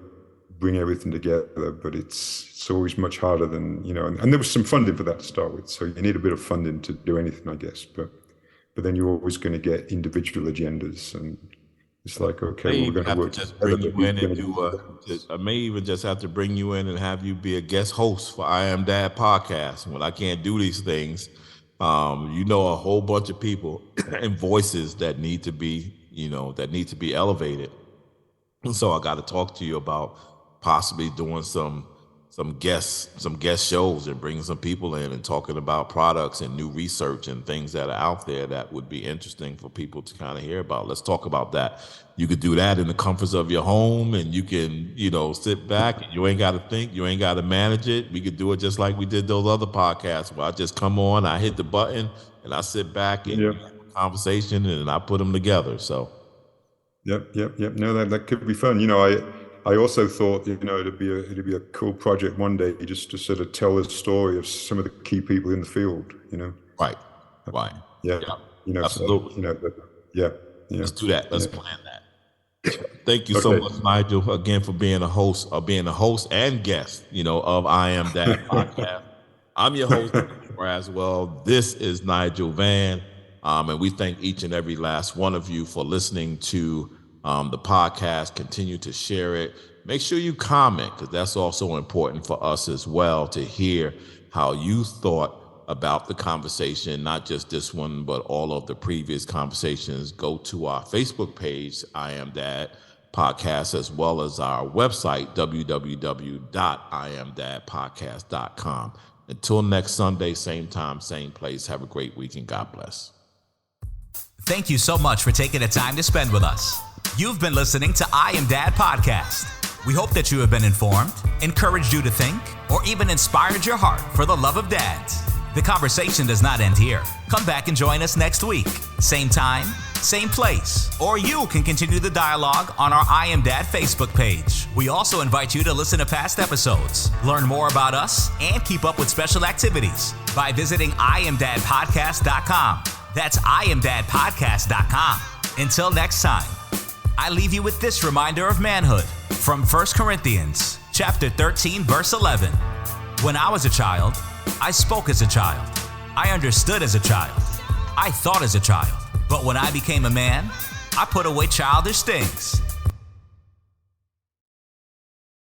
bring everything together, but it's always much harder than, and there was some funding for that to start with. So you need a bit of funding to do anything, I guess, but then you're always going to get individual agendas, and it's like, okay, we're going to work together. I may even just have to bring you in and have you be a guest host for I Am Dad podcast. When I can't do these things, a whole bunch of people and voices that need to be, elevated. And so I got to talk to you about possibly doing some guest shows and bringing some people in and talking about products and new research and things that are out there that would be interesting for people to kind of hear about. Let's talk about that. You could do that in the comforts of your home, and you can, sit back and you ain't got to think, you ain't got to manage it. We could do it just like we did those other podcasts where I just come on, I hit the button, and I sit back and have a conversation, and I put them together. So. Yep. No, that could be fun. I also thought, it'd be a cool project one day just to sort of tell the story of some of the key people in the field, Right. Yeah. Absolutely. Yeah. Let's do that. Let's plan that. Thank you so much, Nigel, again, for being a host and guest, of I Am Dad podcast. I'm your host, Braswell. This is Nigel Vann. And we thank each and every last one of you for listening to the podcast. Continue to share it. Make sure you comment, because that's also important for us as well to hear how you thought about the conversation, not just this one, but all of the previous conversations. Go to our Facebook page, I Am Dad Podcast, as well as our website, www.iamdadpodcast.com. Until next Sunday, same time, same place. Have a great week, and God bless. Thank you so much for taking the time to spend with us. You've been listening to I Am Dad Podcast. We hope that you have been informed, encouraged you to think, or even inspired your heart for the love of dads. The conversation does not end here. Come back and join us next week. Same time, same place. Or you can continue the dialogue on our I Am Dad Facebook page. We also invite you to listen to past episodes, learn more about us, and keep up with special activities by visiting IamDadPodcast.com. That's IamDadPodcast.com. Until next time, I leave you with this reminder of manhood from 1 Corinthians chapter 13, verse 11. When I was a child, I spoke as a child. I understood as a child. I thought as a child. But when I became a man, I put away childish things.